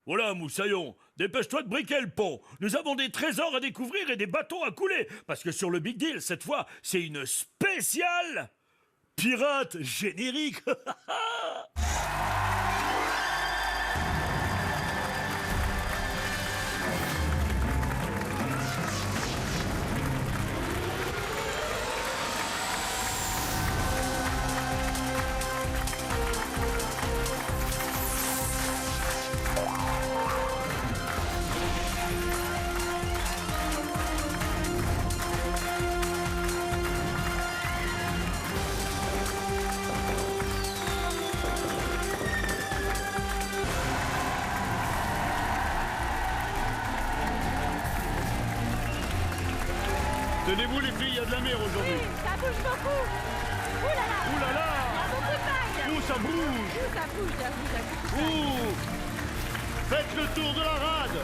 Voilà, Moussaillon, dépêche-toi de briquer le pont. Nous avons des trésors à découvrir et des bateaux à couler. Parce que sur le Big Deal, cette fois, c'est une spéciale pirate générique. Tenez-vous les filles, il y a de la mer aujourd'hui. Oui, ça bouge beaucoup. Ouh là là. Ouh là là. Il y a beaucoup de vagues. Ouh, ça bouge. Ouh, ça bouge, ça bouge, ça bouge. Ouh. Faites le tour de la rade.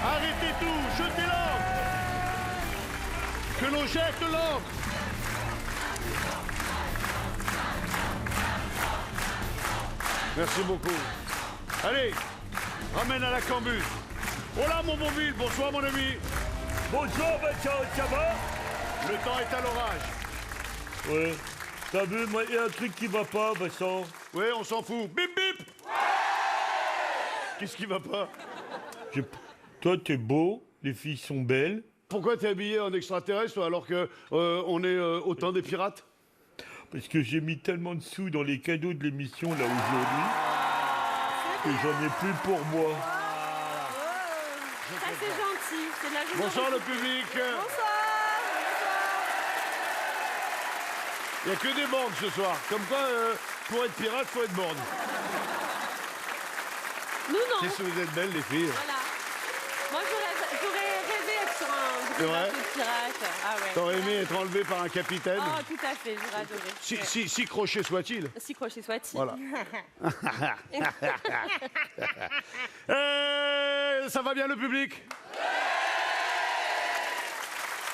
Arrêtez tout, jetez l'ancre. Que l'on jette l'ancre. Merci beaucoup. Allez, ramène à la cambuse. Hola mon Bonville, bonsoir mon ami. Bonjour, Vincent, ça va? Le temps est à l'orage. Ouais. T'as vu, moi, il y a un truc qui va pas, Vincent. Oui, on s'en fout. Bip bip. Qu'est-ce qui va pas? Toi, t'es beau, les filles sont belles. Pourquoi t'es habillé en extraterrestre toi, alors que on est au temps des pirates? Parce que j'ai mis tellement de sous dans les cadeaux de l'émission, là, aujourd'hui, que j'en ai plus pour moi. Ça, c'est gentil. C'est de la générosité. Bonsoir le public. Bonsoir. Il n'y a que des bandes ce soir. Comme quoi, pour être pirate, faut être bande. Nous, non. Qu'est-ce que vous êtes belles les filles. Voilà. Moi, j'aurais rêvé d'être sur un C'est vrai bateau de pirate. Ah ouais. T'aurais aimé être enlevé par un capitaine? Oh, tout à fait, j'aurais adoré. Si crochet soit-il. Si crochet soit-il. Voilà. Ça va bien le public?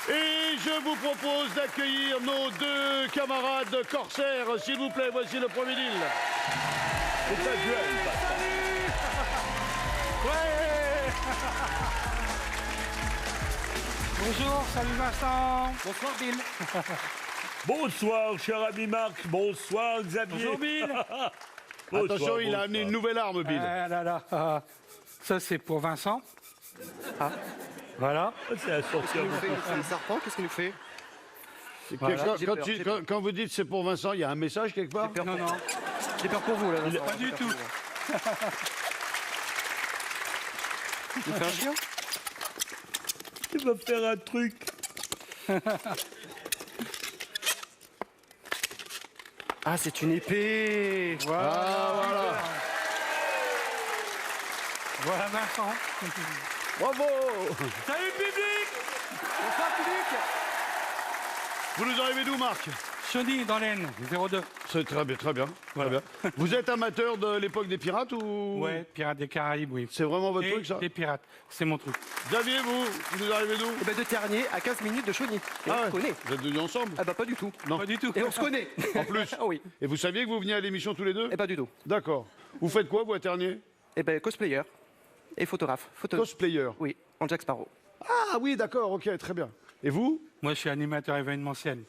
Et je vous propose d'accueillir nos deux camarades corsaires, s'il vous plaît. Voici le premier deal. C'est un duel. Ouais. Bonjour, salut Vincent. Bonsoir Bill. Bonsoir, cher ami Marc. Bonsoir, Xavier. Bonjour Bill. Bonsoir, Attention, il a amené une nouvelle arme, Bill. Ah là là. Ça c'est pour Vincent. Ah. Voilà. C'est à sortir. Le serpent, qu'est-ce qu'il nous fait? Voilà. Quand vous dites c'est pour Vincent, il y a un message quelque part? Non, non. J'ai peur pour vous, là. Vincent. Pas du tout. Il fait un chien? Tu vas faire un truc. Ah, c'est une épée. Ah, voilà. Voilà Vincent. Bravo. Salut public. Bonsoir, public. Vous nous arrivez d'où, Marc? Chauny dans l'Aisne, 02. C'est très bien, très bien. Très bien. Vous êtes amateur de l'époque des pirates ou? Ouais, Pirates des Caraïbes, oui. C'est vraiment votre Et truc, ça? des pirates, c'est mon truc. Xavier, vous nous arrivez d'où? Eh ben, de Ternier à 15 minutes de Chauny. Et on ouais. se connaît. Vous êtes venus ensemble? Ah bah pas du tout. Non. Pas du tout. Et on se connaît. En plus? Ah oui. Et vous saviez que vous veniez à l'émission tous les deux? Et pas du tout. D'accord. Vous faites quoi, vous, à Ternier? Eh ben cosplayer et photographe. Cosplayer. Oui, en Jack Sparrow. Ah oui, d'accord, ok, très bien. Et vous? Moi je suis animateur événementiel.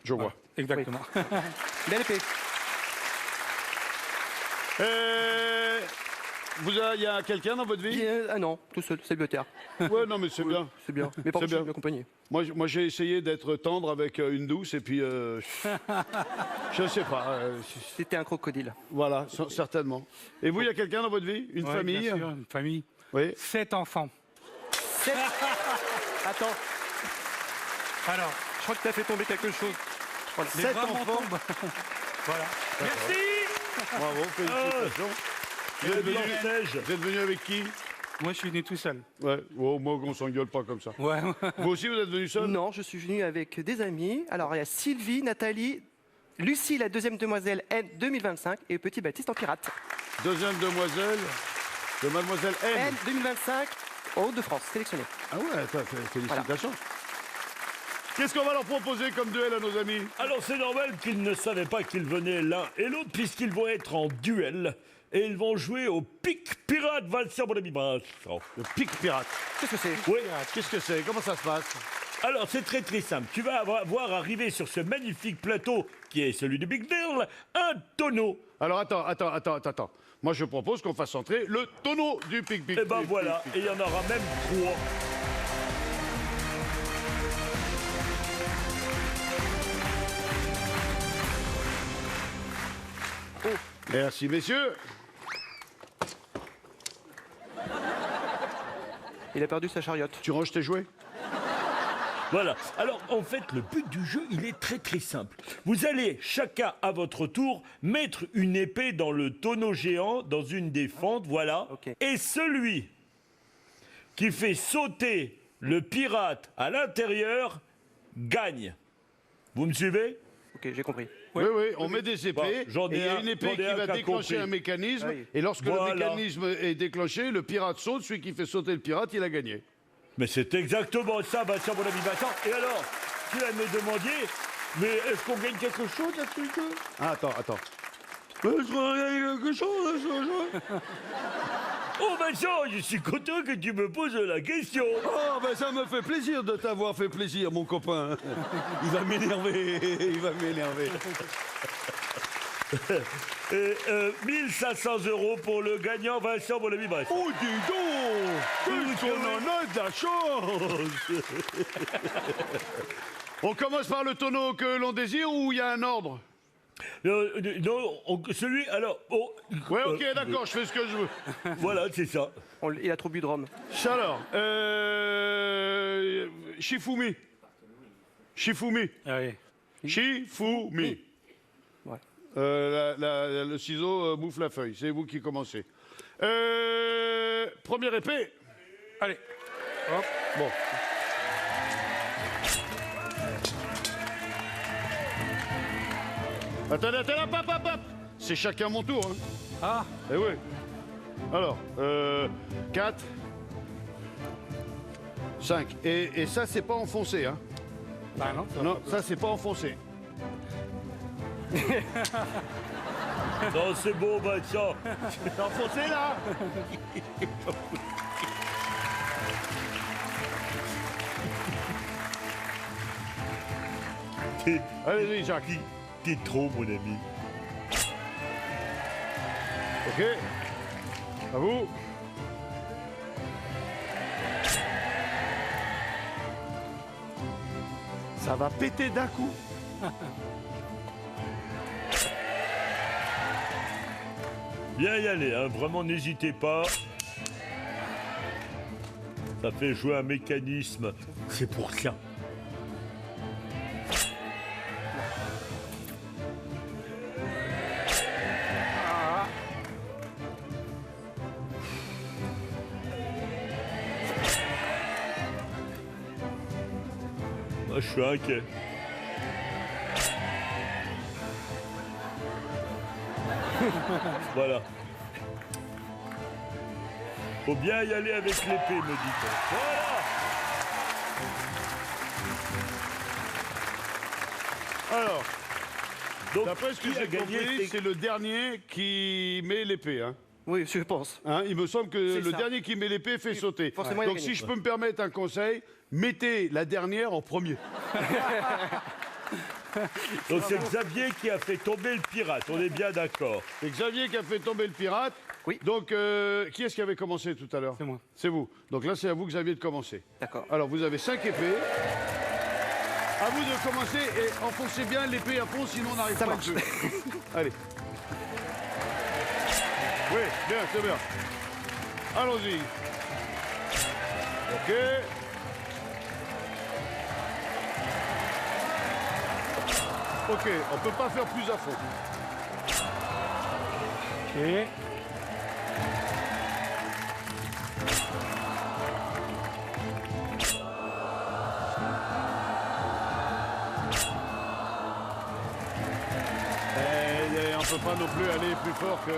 Je vois. Exactement. Belle épée. Il y a quelqu'un dans votre vie? Ah non, tout seul, célibataire. Ouais, non, mais c'est bien. C'est bien. Mais par C'est contre, je suis bien. bien accompagné. Moi, j'ai essayé d'être tendre avec une douce et puis je sais pas. C'était un crocodile. Voilà, certainement. Et vous, il y a quelqu'un dans votre vie? Une Ouais, famille? bien sûr, une famille. Oui. 7 enfants. Attends, Alors, je crois que t'as fait tomber quelque chose. les 7 bras m'en enfants. tombent. Voilà. Merci. Bravo, félicitations. Vous êtes venu avec qui? Moi, je suis né tout seul. Ouais. Oh, moi, on s'engueule pas comme ça. Ouais. Vous aussi, vous êtes venu seul? Non, je suis venu avec des amis. Alors, il y a Sylvie, Nathalie, Lucie, la deuxième demoiselle N 2025 et le petit Baptiste en pirate. Deuxième demoiselle de Mademoiselle N N. 2025 en Hauts-de-France, sélectionné. Ah ouais, félicitations. Qu'est-ce qu'on va leur proposer comme duel à nos amis? Alors c'est normal qu'ils ne savaient pas qu'ils venaient l'un et l'autre puisqu'ils vont être en duel. et ils vont jouer au pic pirate valser pour la vibration. Le pic pirate. Qu'est-ce que c'est? Oui. Qu'est-ce que c'est? Comment ça se passe? Alors, c'est très très simple. Tu vas voir arriver sur ce magnifique plateau, qui est celui du Big Deal, un tonneau. Alors, attends. Moi, je propose qu'on fasse entrer le tonneau du pic-pic. Et ben voilà, et il y en aura même 3. Merci, messieurs. Il a perdu sa chariote. Tu ranges tes jouets? Voilà. Alors, en fait, le but du jeu, il est très très simple. Vous allez, chacun à votre tour, mettre une épée dans le tonneau géant, dans une des fentes, voilà. Ok. Et celui qui fait sauter le pirate à l'intérieur gagne. Vous me suivez? Ok, j'ai compris. Oui, on met des épées. Bon, j'en ai et il y a un- une épée j'en ai qui un va qui a déclencher compris. un mécanisme. Oui. Et lorsque Voilà. le mécanisme est déclenché, le pirate saute. Celui qui fait sauter le pirate, il a gagné. Mais c'est exactement ça, Vincent, mon ami Vincent. Et alors, tu vas me demander, mais est-ce qu'on gagne quelque chose là-dessus? Ah, attends. Est-ce qu'on gagne quelque chose là-dessus? Oh Vincent, je suis content que tu me poses la question. Oh, ben ça me fait plaisir de t'avoir fait plaisir, mon copain. Il va m'énerver. 1500 € pour le gagnant Vincent, mon ami Vincent. Oh, dis donc! Qu'est-ce qu'on en a de la chance! On commence par le tonneau que l'on désire ou il y a un ordre? Non, celui, alors... Oh, Ouais, ok, d'accord, je fais ce que je veux. voilà, c'est ça. Il a trop bu de rhum. Alors, Shifumi. Ah oui. Shifumi. Ouais. Le ciseau bouffe la feuille. C'est vous qui commencez. Première épée. Allez. Hop. Bon. Attendez, hop. C'est chacun mon tour. Hein. Ah. Eh oui. Alors, 4, 5. Et ça, c'est pas enfoncé. Hein. Bah non. Non, ça, c'est pas enfoncé. Non, c'est bon, Vincent. C'est enfoncé, là. Allez-y, Jacques. T'es trop, mon ami. OK. À vous. Ça va péter d'un coup. Bien y aller, hein. Vraiment, n'hésitez pas. Ça fait jouer un mécanisme. C'est pour ça. Moi, je suis inquiet. Voilà. Faut bien y aller avec l'épée, me dit-on. Voilà. Alors, Donc, d'après ce que qui a j'ai gagné, compris, c'est le dernier qui met l'épée. Hein. Oui, je pense. Hein, il me semble que C'est le ça. dernier qui met l'épée fait sauter. forcément, il a Donc, gagné. si je peux me permettre un conseil, mettez la dernière en premier. Donc c'est Xavier qui a fait tomber le pirate, on est bien d'accord. C'est Xavier qui a fait tomber le pirate. Oui. Donc, qui est-ce qui avait commencé tout à l'heure? C'est moi. C'est vous. Donc là, c'est à vous, Xavier, de commencer. D'accord. Alors, vous avez 5 épées. À vous de commencer et enfoncez bien l'épée à fond, sinon on n'arrive Ça pas marche. à le jeu. Allez. Oui, bien, c'est bien. Allons-y. OK. OK, on peut pas faire plus à fond. Ok. Et on peut pas non plus aller plus fort que...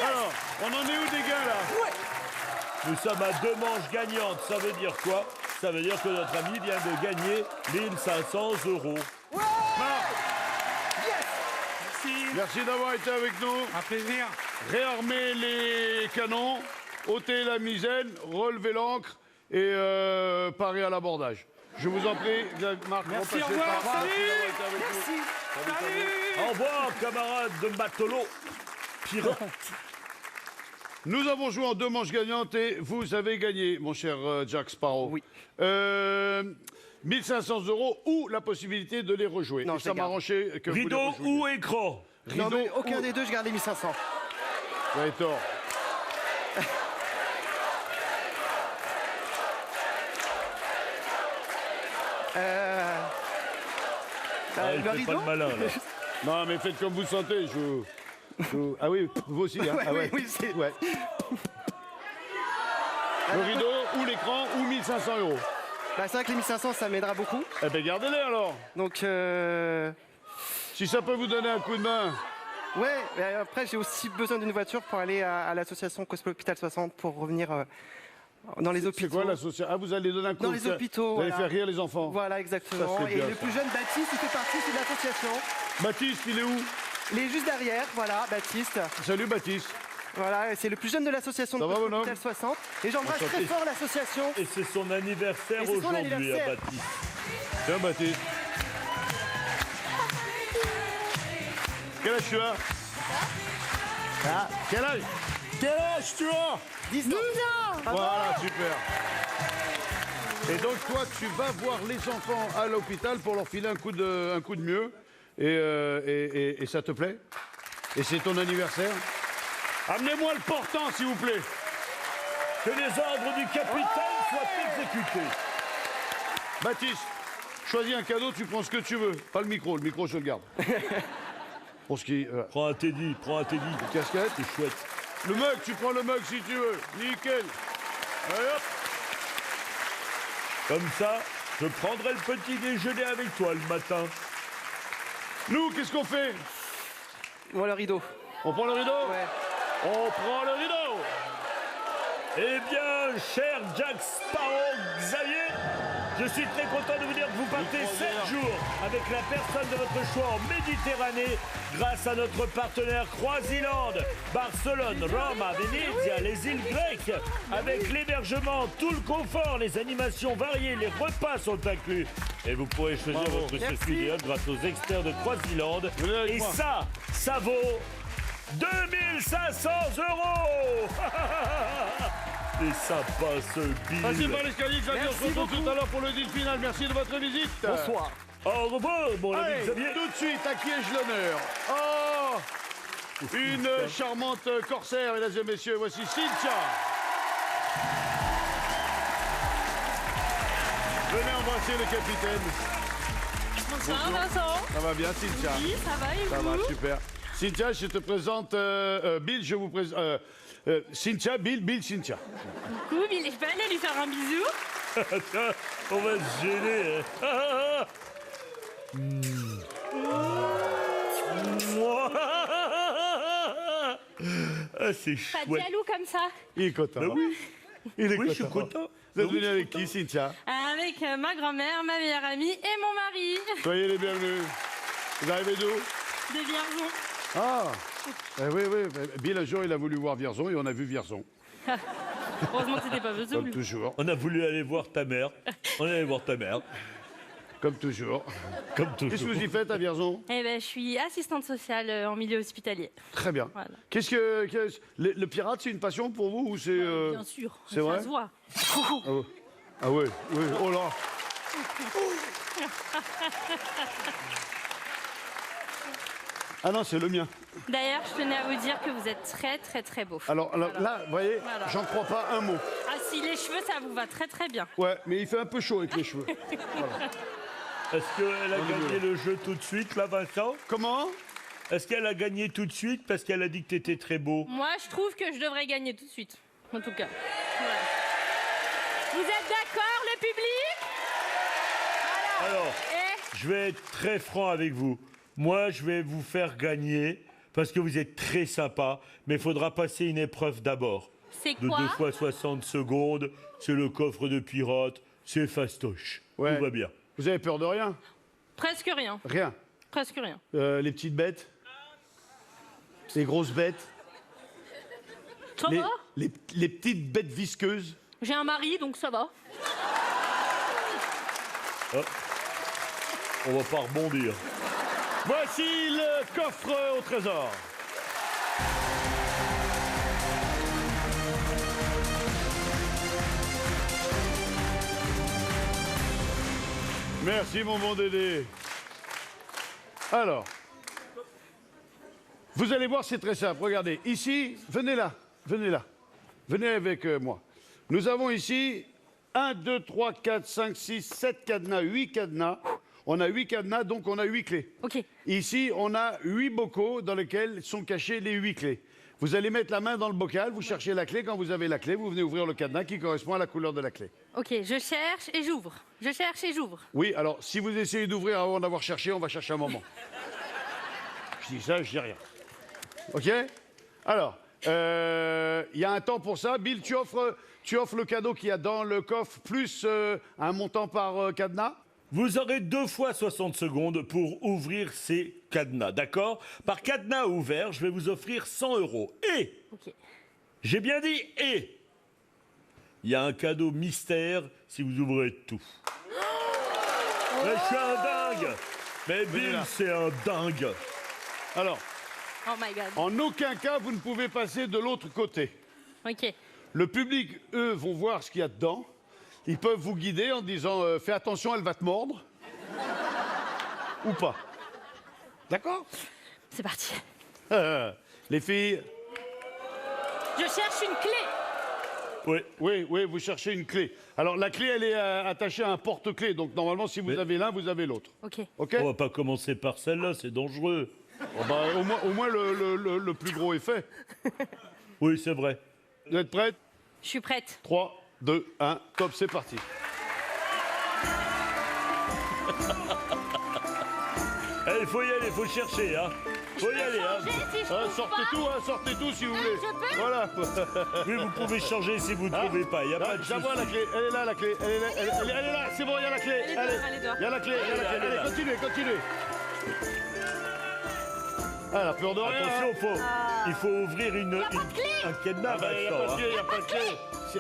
Alors, on en est où des gains là? Nous sommes à 2 manches gagnantes. Ça veut dire quoi? Ça veut dire que notre ami vient de gagner 1500 €. Merci d'avoir été avec nous. Un plaisir. Réarmez les canons, ôtez la misaine, relevez l'ancre et parez à l'abordage. Je vous en prie, Marc, Merci, repassez au revoir, par- salut. Merci d'avoir été avec nous. Salut. Au revoir, camarades de Matelot. Pirate. Nous avons joué en 2 manches gagnantes et vous avez gagné, mon cher Jack Sparrow. Oui. 1500 € ou la possibilité de les rejouer. Non, Et je ça les m'a garde. arrangé que vous les Rideau rejouiez. ou écran? Non, mais Rideau aucun ou- des deux, je garde les 1500. Vous avez tort. Il le fait rideau pas le malin, là. Non, mais faites comme vous le sentez. Ah oui, vous aussi. Hein. Ouais, Ah ouais. oui, c'est... Ouais. Le rideau ou l'écran ou 1500 €. Bah, c'est vrai que les 1500, ça m'aidera beaucoup. Eh ben gardez-les alors. Donc, Si ça peut vous donner un coup de main. ouais, mais après, j'ai aussi besoin d'une voiture pour aller à l'association Cosplay Hôpital 60 pour revenir dans les C'est hôpitaux. quoi l'association? Ah, vous allez donner un coup Dans de les main. hôpitaux, Vous allez voilà. faire rire les enfants. Voilà, exactement. Ça, c'est Et bien, le ça. plus jeune, Baptiste, il fait partie de l'association. Baptiste, il est où? Il est juste derrière, voilà, Baptiste. Salut Baptiste. Voilà, c'est le plus jeune de l'association de Ça va, Cosplay bonhomme? Hôpital 60. Et j'embrasse très fort l'association. Et c'est son anniversaire Et c'est son aujourd'hui, anniversaire. à Baptiste. Tiens Baptiste. Quel âge tu as? Ah, quel âge? Quel âge tu as? 10 ans. Voilà, super. Et donc toi, tu vas voir les enfants à l'hôpital pour leur filer un coup de mieux. Et ça te plaît? Et c'est ton anniversaire? Amenez-moi le portant, s'il vous plaît. Que les ordres du capitaine soient exécutés. Baptiste, choisis un cadeau, tu prends ce que tu veux. Pas le micro je le garde. Pour ce qui... Prends un Teddy, casquette. c'est chouette. Le mug, tu prends le mug si tu veux. Nickel. Allez hop. Comme ça, je prendrai le petit déjeuner avec toi le matin. Nous, qu'est-ce qu'on fait? Bon, le rideau. On prend le rideau? Ouais. On prend le rideau. Eh bien, cher Jack Sparrow Xavier, je suis très content de vous dire que vous partez 7 jours avec la personne de votre choix en Méditerranée grâce à notre partenaire Croisiland, Barcelone, Roma, Venezia, les îles grecques, avec l'hébergement, tout le confort, les animations variées, les repas sont inclus. Et vous pourrez choisir Bravo. votre Merci. circuit idéal grâce aux experts de Croisiland. Venez avec Et moi. ça vaut 2500 €. C'est sympa ce Passez deal. par l'escalier, Xavier. On se Merci retrouve beaucoup. tout à l'heure pour le deal final. Merci de votre visite. Bonsoir. Au revoir, mon ami Allez, Xavier. tout de suite, à qui ai-je l'honneur? Oh, une charmante corsaire, mesdames et messieurs. Voici Cynthia. Venez embrasser le capitaine. Bonsoir Vincent. Ça va bien, Cynthia? Oui, ça va et Ça vous? va, super. Cynthia, je te présente Bill, je vous présente... Cynthia, Bill, Cynthia. Coucou, Bill, je peux aller lui faire un bisou? Attends, on va se gêner. Hein. Ah, c'est Pas de chouette. jaloux comme ça. Il est content. Ben oui, Il est oui, je suis content. Vous êtes Ben oui, venu je suis avec content. qui, Cynthia? Avec ma grand-mère, ma meilleure amie et mon mari Soyez les bienvenus. Vous arrivez d'où? de Vierzon. Ah oui. Bill, un jour, il a voulu voir Vierzon et on a vu Vierzon. Heureusement que c'était pas Comme Vesoul. toujours. On a voulu aller voir ta mère. On est allé voir ta mère. Comme toujours. Comme Qu'est-ce que toujours. vous y faites à Vierzon? Eh ben, je suis assistante sociale en milieu hospitalier. Très bien. Voilà. Le pirate, c'est une passion pour vous ou c'est... Bien sûr, c'est ça vrai se voit. Ah ouais, oui, oh là. Ah non, c'est le mien. D'ailleurs, je tenais à vous dire que vous êtes très très très beau. Alors Voilà. là, vous voyez, Voilà. j'en crois pas un mot. Ah si, les cheveux, ça vous va très très bien. Ouais, mais il fait un peu chaud avec les cheveux. Est-ce qu'elle a gagné le jeu tout de suite, là, Vincent? Comment? Est-ce qu'elle a gagné tout de suite parce qu'elle a dit que t'étais très beau? Moi, je trouve que je devrais gagner tout de suite. En tout cas. Voilà. Vous êtes d'accord, le public? Alors, Eh, je vais être très franc avec vous. Moi, je vais vous faire gagner parce que vous êtes très sympa, mais il faudra passer une épreuve d'abord. C'est de quoi 2 fois 60 secondes. C'est le coffre de pirate. C'est fastoche. Ouais. Tout va bien. Vous avez peur de rien? Presque rien. Rien. Presque rien. Les petites bêtes? Les grosses bêtes? Ça les, va les petites bêtes visqueuses? J'ai un mari, donc ça va. On va pas rebondir. Voici le coffre au trésor. Merci mon bon Dédé. Alors, vous allez voir, c'est très simple. Regardez, ici, venez là, venez là. Venez avec moi. Nous avons ici 1, 2, 3, 4, 5, 6, 7 cadenas, 8 cadenas. On a 8 cadenas, donc on a 8 clés. Ok. Ici, on a 8 bocaux dans lesquels sont cachées les 8 clés. Vous allez mettre la main dans le bocal, vous cherchez la clé. Quand vous avez la clé, vous venez ouvrir le cadenas qui correspond à la couleur de la clé. Ok, je cherche et j'ouvre. Je cherche et j'ouvre. Oui, alors, si vous essayez d'ouvrir avant d'avoir cherché, on va chercher un moment. Je dis ça, je dis rien. OK? Alors, il y a un temps pour ça. Bill, tu offres le cadeau qu'il y a dans le coffre, plus un montant par cadenas? Vous aurez 2 fois 60 secondes pour ouvrir ces cadenas, d'accord? Par cadenas ouvert, je vais vous offrir 100 €. Et, Ok. j'ai bien dit et, il y a un cadeau mystère si vous ouvrez tout. Mais je suis un dingue. Mais Bill, là. c'est un dingue. Alors, Oh my god. en aucun cas, vous ne pouvez passer de l'autre côté. Ok. Le public, eux, vont voir ce qu'il y a dedans. Ils peuvent vous guider en disant fais attention, elle va te mordre. Ou pas. D'accord? C'est parti. Les filles, Je cherche une clé. Oui. oui, vous cherchez une clé. Alors, la clé, elle est attachée à un porte-clés. Donc, normalement, si vous avez l'un, vous avez l'autre. Ok. OK? On va pas commencer par celle-là, c'est dangereux. Bon, bah, au moins le plus gros est fait. Oui, c'est vrai. Vous êtes prêtes? Je suis prête. 3, 2, 1, top, c'est parti. Il faut y aller, il faut chercher, hein. Faut y aller, hein. Si je trouve Sortez tout si vous voulez. je peux Voilà. Oui, vous pouvez changer si vous ne trouvez pas, il n'y a pas de J'envoie souci. la clé, elle est là la clé, elle est là, c'est bon, il y a la clé. Elle est dehors, elle est dehors. Il y a la clé, il y a la clé. Elle est là. Allez, continuez. Ah, la peur de rien. Attention, il faut ouvrir un cadenas, Il n'y a pas de clé, il n'y a pas de clé. Si,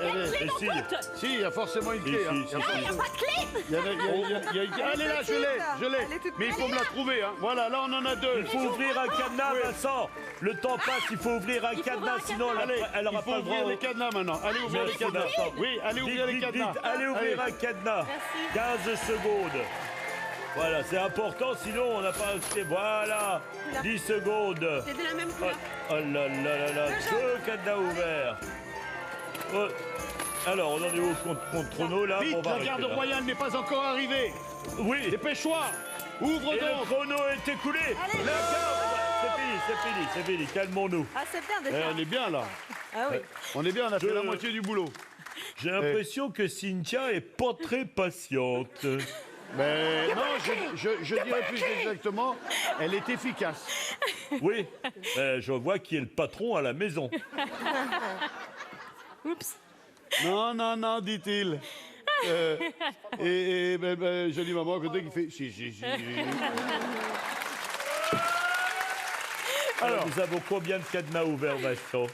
si, il y a forcément une clé. Si, hein. si, Il y a si, pas de si. clé. Pas de clé. Il y a une clé. Elle est là, je l'ai. Mais il faut me la trouver. Hein. Voilà, là on en a 2. Il faut ouvrir un cadenas, Vincent. Le temps passe, il faut ouvrir un cadenas, sinon elle Il n'aura faut pas le droit. ouvrir les cadenas maintenant. Allez ouvrir les Merci, cadenas. Vincent. Oui, allez ouvrir les Vite, cadenas. vite, allez ouvrir un cadenas. 15 secondes. Voilà, c'est important, sinon on n'a pas acheté. Voilà, 10 secondes. C'est de la même couleur. Oh là là là là, 2 cadenas ouverts. Oh. Alors, on en est où contre chrono là? Vite, On va la arrêter, garde là. royale n'est pas encore arrivée. Oui, Dépêche-toi. Ouvre et donc. le chrono est écoulé. La garde, c'est fini, calmons-nous. Ah, c'est bien Eh, déjà. on est bien là. Ah oui. On est bien, on a fait la moitié du boulot. J'ai l'impression que Cynthia est pas très patiente. Mais non, je dirais plus exactement, elle est efficace. Oui, je vois qui est le patron à la maison. Oups. Non, dit-il. Jolie maman à côté qui fait si. Alors, nous avons combien de cadenas ouverts, Vincent?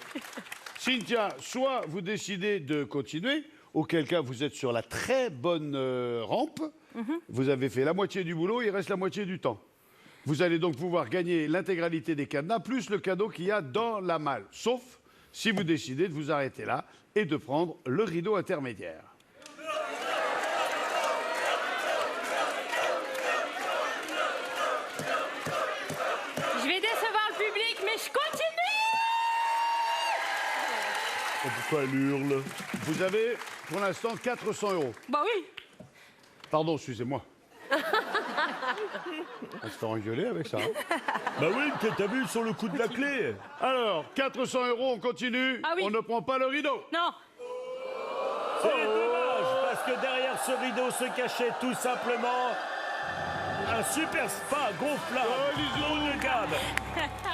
Cynthia, soit vous décidez de continuer, auquel cas vous êtes sur la très bonne rampe, vous avez fait la moitié du boulot, il reste la moitié du temps. Vous allez donc pouvoir gagner l'intégralité des cadenas, plus le cadeau qu'il y a dans la malle. Sauf si vous décidez de vous arrêter là et de prendre le rideau intermédiaire. Je vais décevoir le public, mais je continue. Pourquoi elle hurle? Vous avez pour l'instant 400 €. Bah oui. Pardon, excusez-moi. On se fait engueuler avec ça. Hein. Bah oui, t'as vu sur le coup de la clé. Alors, 400 €, on continue. Ah oui. On ne prend pas le rideau. Non. C'est dommage, parce que derrière ce rideau se cachait tout simplement un super spa gonflable haut de gamme.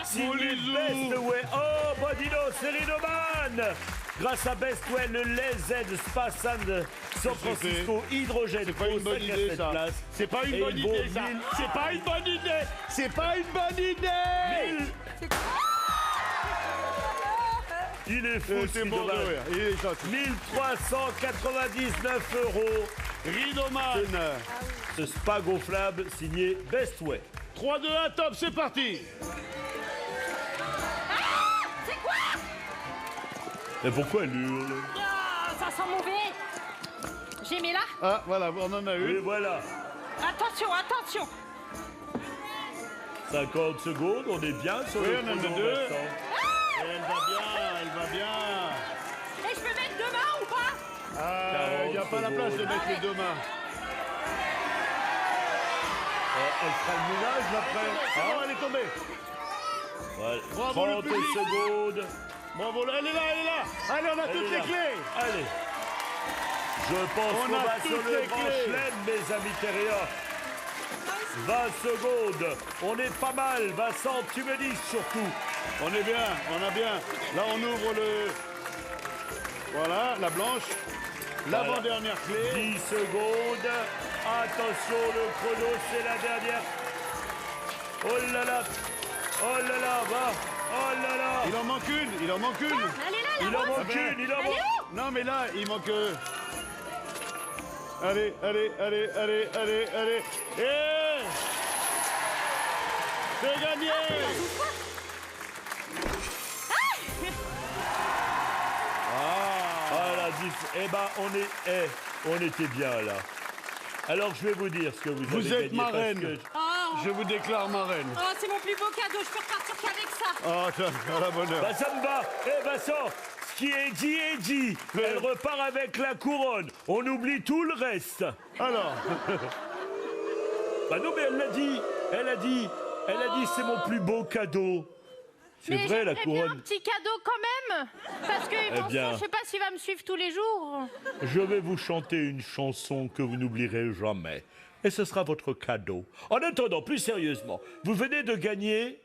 Signé Bestway. Oh, bah dis donc, c'est Ridoman. Grâce à Bestway, le lait Z Spa Sand San Francisco hydrogène. C'est pas une bonne idée, ça. C'est pas une bonne idée, ça. C'est pas une bonne idée. C'est pas une bonne idée. Il est fou, C'est bon de rire. Il est gentil. 1399 €. Ridoman. Ce spa gonflable signé Bestway. 3, 2, 1, top, c'est parti. C'est quoi? Mais pourquoi elle hurle? Ah, ça sent mauvais. J'ai mis là. Ah, voilà, on en a Et eu. voilà. Attention, attention. 50 secondes, on est bien sur Oui, le on en a chrono, deux. Vincent. Et elle va bien, elle va bien. Et je peux mettre deux mains ou pas? Il n'y a pas la place de mettre les deux mains. Elle fera le ménage après. Ah, elle est tombée. Voilà. Bravo, le 30 public. secondes. Bravo, elle est là, elle est là. Allez, on a Elle toutes est les là. clés. Allez. Je pense On qu'on a va sur toutes le les grand clés. chelem, mes amis terriens. 20 secondes. On est pas mal. Vincent, tu me dis surtout. On est bien, on a bien. Là, on ouvre le... Voilà, la blanche. L'avant-dernière clé. 10 secondes. Attention, le chrono, c'est la dernière. Oh là là. Oh là là, va. Oh là là. Il en manque une, il en manque une. Elle est là, la Il en rose. manque une, il en Elle est manque. où? Non, mais là, il manque... Allez, allez, allez, allez, allez, allez. Et... C'est gagné. Ah la eh ben, on était bien là. Alors je vais vous dire ce que vous Vous avez êtes gagné, parce marraine. que- Oh, Je vous déclare marraine. oh, c'est mon plus beau cadeau. Je peux repartir qu'avec ça. Ah, tiens, à la bonne heure. Bah ça me va. Eh Vincent, ce qui est dit est dit. Elle repart avec la couronne. On oublie tout le reste. Alors, Bah non mais elle l'a dit. Elle a dit c'est mon plus beau cadeau. C'est Mais vrai la j'aimerais bien un couronne. petit cadeau quand même. Parce que Vincent, bien. je sais pas s'il va me suivre tous les jours. Je vais vous chanter une chanson que vous n'oublierez jamais. Et ce sera votre cadeau. En attendant, plus sérieusement, vous venez de gagner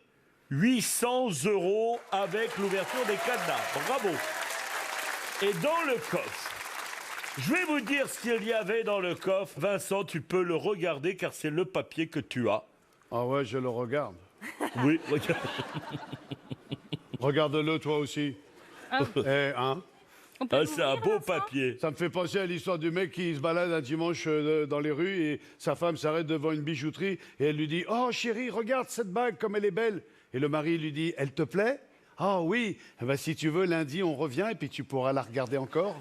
800 € avec l'ouverture des cadenas. Bravo. Et dans le coffre, je vais vous dire ce qu'il y avait dans le coffre. Vincent, tu peux le regarder car c'est le papier que tu as. ah ouais, je le regarde. Oui, regarde. Regarde-le toi aussi. Hein. On peut Ah, c'est un l'ouvrir, beau Vincent? papier. Ça me fait penser à l'histoire du mec qui se balade un dimanche dans les rues et sa femme s'arrête devant une bijouterie et elle lui dit « Oh chérie, regarde cette bague comme elle est belle !» Et le mari lui dit « Elle te plaît ?»« Ah oui, eh ben, si tu veux, lundi on revient et puis tu pourras la regarder encore.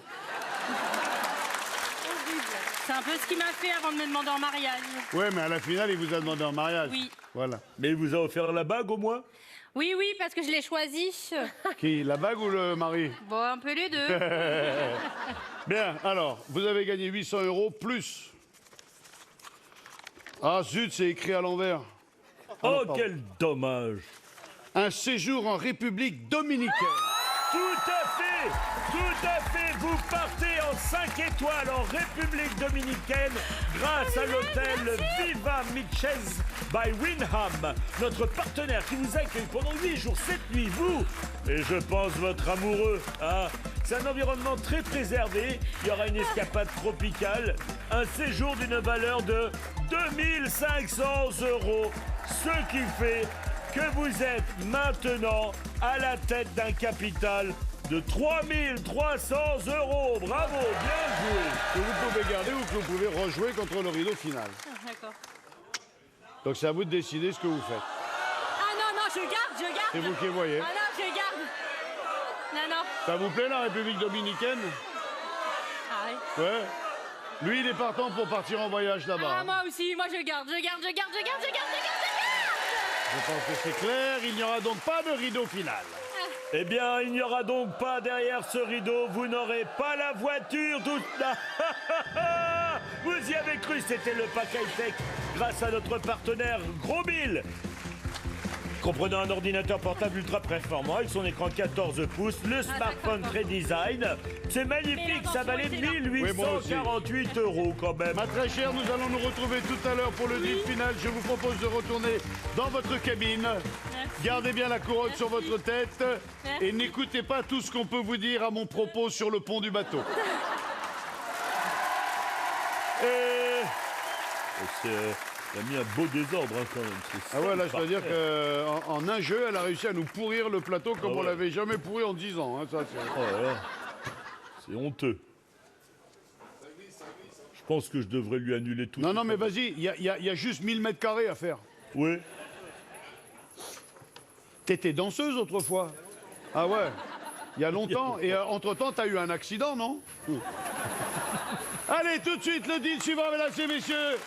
C'est un peu ce qu'il m'a fait avant de me demander en mariage. » Ouais, mais à la finale, il vous a demandé en mariage. Oui. Voilà. Mais il vous a offert la bague au moins? Oui, oui, parce que je l'ai choisi. Qui, la bague ou le mari? Bon, un peu les deux. Bien, alors, vous avez gagné 800 € plus. Ah zut, c'est écrit à l'envers. Oh, pardon. quel dommage. Un séjour en République dominicaine. Tout à fait, tout à fait. Vous partez en 5 étoiles en République dominicaine grâce à l'hôtel Viva Mitches by Wyndham, notre partenaire qui vous accueille pendant 8 jours, 7 nuits, vous et je pense votre amoureux. Ah, c'est un environnement très préservé. Il y aura une escapade tropicale, un séjour d'une valeur de 2500 €, ce qui fait que vous êtes maintenant à la tête d'un capital de 3300 €. Bravo, bien joué. Que vous pouvez garder ou que vous pouvez rejouer contre le rideau final. D'accord. Donc c'est à vous de décider ce que vous faites. Ah non, non, je garde, je garde. C'est vous qui voyez. Ah non, je garde. Non, non. Ça vous plaît la République dominicaine? Arrête. Ouais. Lui, il est partant pour partir en voyage là-bas. Ah, moi aussi, moi je garde, je garde, je garde, je garde, je garde, je garde, je garde. Je pense que c'est clair, il n'y aura donc pas de rideau final. Eh bien, il n'y aura donc pas derrière ce rideau, vous n'aurez pas la voiture toute... Vous y avez cru, c'était le pack high-tech grâce à notre partenaire Gros Bill. Comprenant un ordinateur portable ultra performant avec son écran 14 pouces, le smartphone très design. C'est magnifique, ça valait 1848 € quand même. Ma très chère, nous allons nous retrouver tout à l'heure pour le deal final. Je vous propose de retourner dans votre cabine. Gardez bien la couronne sur votre tête et n'écoutez pas tout ce qu'on peut vous dire à mon propos sur le pont du bateau. Elle a mis un beau désordre quand même. Ah ouais, là je dois dire qu'en un jeu, elle a réussi à nous pourrir le plateau comme on l'avait jamais pourri en 10 ans. Hein, ça, c'est honteux. Je pense que je devrais lui annuler tout. Non, mais vas-y, il y a juste 1000 mètres carrés à faire. Oui. T'étais danseuse autrefois. Ah ouais, il y a longtemps. Et entre-temps, t'as eu un accident, non? Allez, tout de suite, le deal suivant, mesdames et messieurs.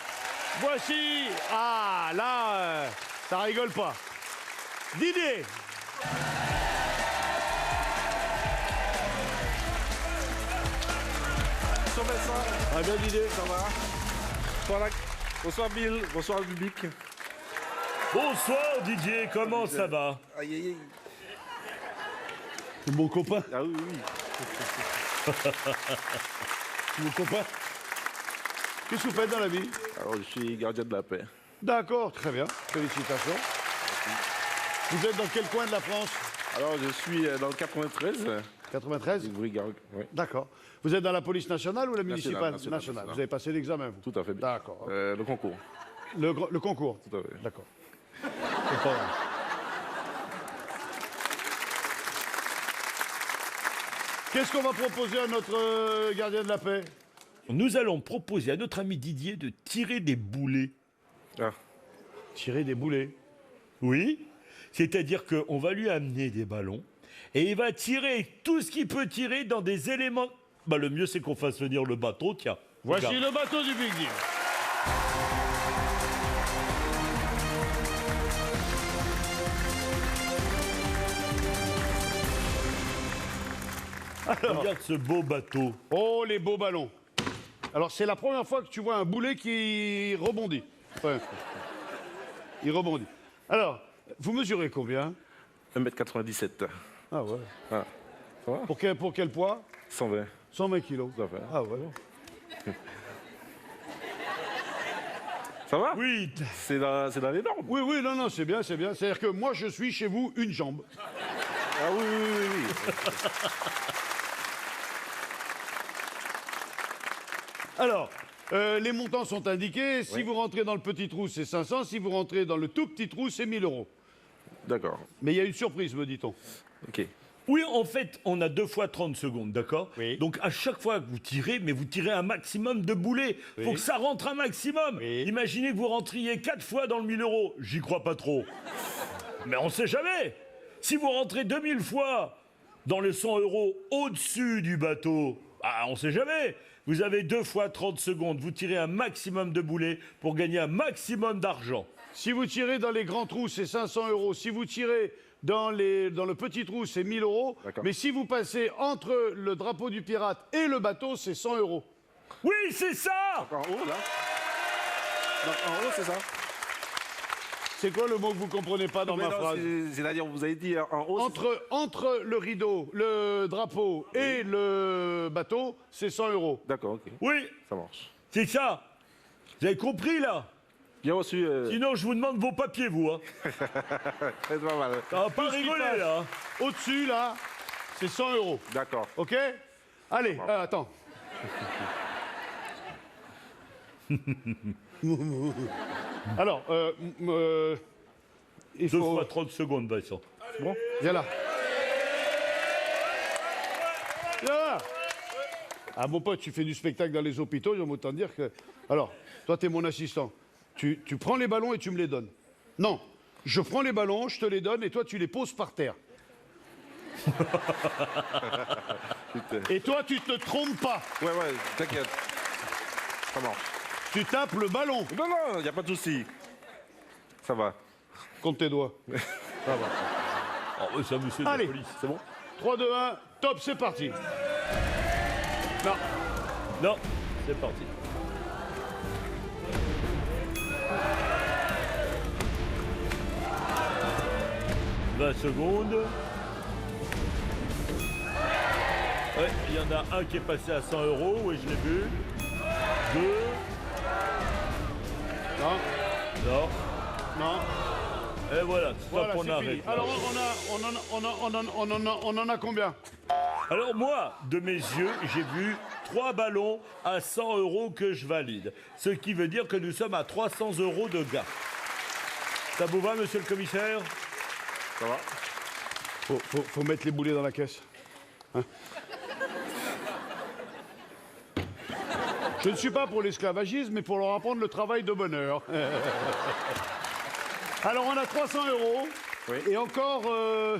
Voici. Ah, là, ça rigole pas. Didier. Bonsoir Vincent. Ah bien, Didier. Ça va? Bonsoir Bill, bonsoir le public. Bonsoir Didier, comment ça va? Aïe aïe aïe. C'est mon copain. Ah oui, oui. Mon copain. Qu'est-ce que vous faites dans la vie? Alors je suis gardien de la paix. D'accord, très bien. Félicitations. Vous êtes dans quel coin de la France? Alors je suis dans le 93. 93? Brigade, oui. D'accord. Vous êtes dans la police nationale ou la municipale? Nationale. Vous avez passé l'examen, vous? Tout à fait bien. D'accord. Le concours. Le concours? Tout à fait. D'accord. C'est pas grave. Qu'est-ce qu'on va proposer à notre gardien de la paix? Nous allons proposer à notre ami Didier de tirer des boulets. Ah. Tirer des boulets? Oui. C'est-à-dire qu'on va lui amener des ballons et il va tirer tout ce qu'il peut tirer dans des éléments. Bah, le mieux, c'est qu'on fasse venir le bateau, tiens. Voici Regarde. le bateau du Big Deal. Regarde ce beau bateau. Oh, les beaux ballons. Alors, c'est la première fois que tu vois un boulet qui rebondit. Enfin, il rebondit. Alors, vous mesurez combien? 1m97. Ah ouais. Ah. Ça va? Pour quel poids? 120. 120 kilos. Tout à fait. Ah ouais. Ça va? Oui. C'est dans les normes. Oui, oui, non, c'est bien, c'est bien. C'est-à-dire que moi, je suis chez vous une jambe. Ah oui, oui, oui, oui. Alors, les montants sont indiqués. Si Oui. vous rentrez dans le petit trou, c'est 500. Si vous rentrez dans le tout petit trou, c'est 1000 €. D'accord. Mais il y a une surprise, me dit-on. Ok. Oui, en fait, on a 2 fois 30 secondes, d'accord? Oui. Donc, à chaque fois que vous tirez, mais vous tirez un maximum de boulets. Faut que ça rentre un maximum. Oui. Imaginez que vous rentriez 4 fois dans le 1000 €. J'y crois pas trop. Mais on sait jamais. Si vous rentrez 2000 fois dans les 100 € au-dessus du bateau, ah, on sait jamais. Vous avez 2 fois 30 secondes. Vous tirez un maximum de boulets pour gagner un maximum d'argent. Si vous tirez dans les grands trous, c'est 500 €. Si vous tirez dans le petit trou, c'est 1000 €. D'accord. Mais si vous passez entre le drapeau du pirate et le bateau, c'est 100 €. Oui, c'est ça. En haut, là? Non, en haut, c'est ça? C'est quoi le mot que vous comprenez pas dans Mais ma non, phrase? c'est-à-dire, vous avez dit en haut. Entre le rideau, le drapeau et le bateau, c'est 100 €. D'accord, ok. Oui, Ça marche. c'est ça. Vous avez compris, là? Bien reçu. Sinon, je vous demande vos papiers, vous. Hein. C'est pas mal. Ça va pas Tout ce qui rigoler, passe. là. Au-dessus, là, c'est 100 €. D'accord. OK? Allez, attends. Alors, il 2 faut... fois 30 secondes, Vincent. Bon, viens là. Viens là. Ah, mon pote, tu fais du spectacle dans les hôpitaux, j'aime autant dire que... Alors, toi, t'es mon assistant. Tu prends les ballons et tu me les donnes. Non, je prends les ballons, je te les donne et toi, tu les poses par terre. Et toi, tu te trompes pas. Ouais, t'inquiète. Ça marche. Tu tapes le ballon. Non, non, y a pas de souci. Ça va. Compte tes doigts. Oh, oui, ça, monsieur de la Allez. police. C'est bon? 3, 2, 1, top, c'est parti. Non. Non, c'est parti. 20 secondes. Ouais, il y en a un qui est passé à 100 €, oui, je l'ai vu. 2. Non, Non. non. Et voilà, stop, Voilà, on c'est arrête. fini. Alors, on en a combien? Alors moi, de mes yeux, j'ai vu 3 ballons à 100 € que je valide. Ce qui veut dire que nous sommes à 300 € de gain. Ça vous va, monsieur le commissaire? Ça va? Faut mettre les boulets dans la caisse. Hein? Je ne suis pas pour l'esclavagisme, mais pour leur apprendre le travail de bonheur. Alors, on a 300 € Oui. et encore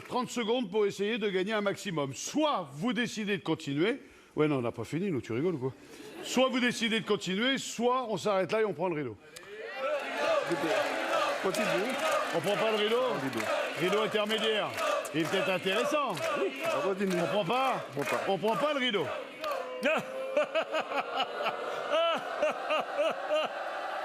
30 secondes pour essayer de gagner un maximum. Soit vous décidez de continuer. Ouais, non, on n'a pas fini, nous, tu rigoles ou quoi? Soit vous décidez de continuer, soit on s'arrête là et on prend le rideau. Continue. On prend pas le rideau? Rideau intermédiaire. Il est peut-être intéressant. Continue. On prend pas? On prend pas le rideau.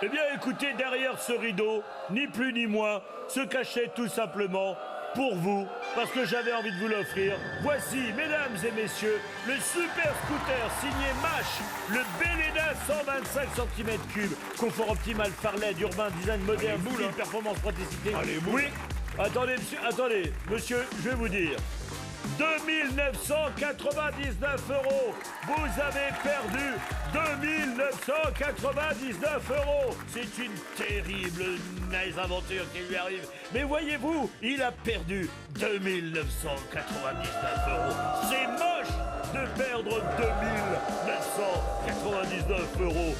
Eh bien, écoutez, derrière ce rideau, ni plus ni moins, se cachait tout simplement pour vous, parce que j'avais envie de vous l'offrir. Voici, mesdames et messieurs, le super scooter signé Mash, le Bellena 125 cm3, confort optimal, Farled, urbain, design moderne, style, performance, praticité. Oui, attendez, monsieur, je vais vous dire. 2 999 €. Vous avez perdu 2 999 €. C'est une terrible mésaventure qui lui arrive. Mais voyez-vous, il a perdu 2 999 €. C'est moche de perdre 2 999 €.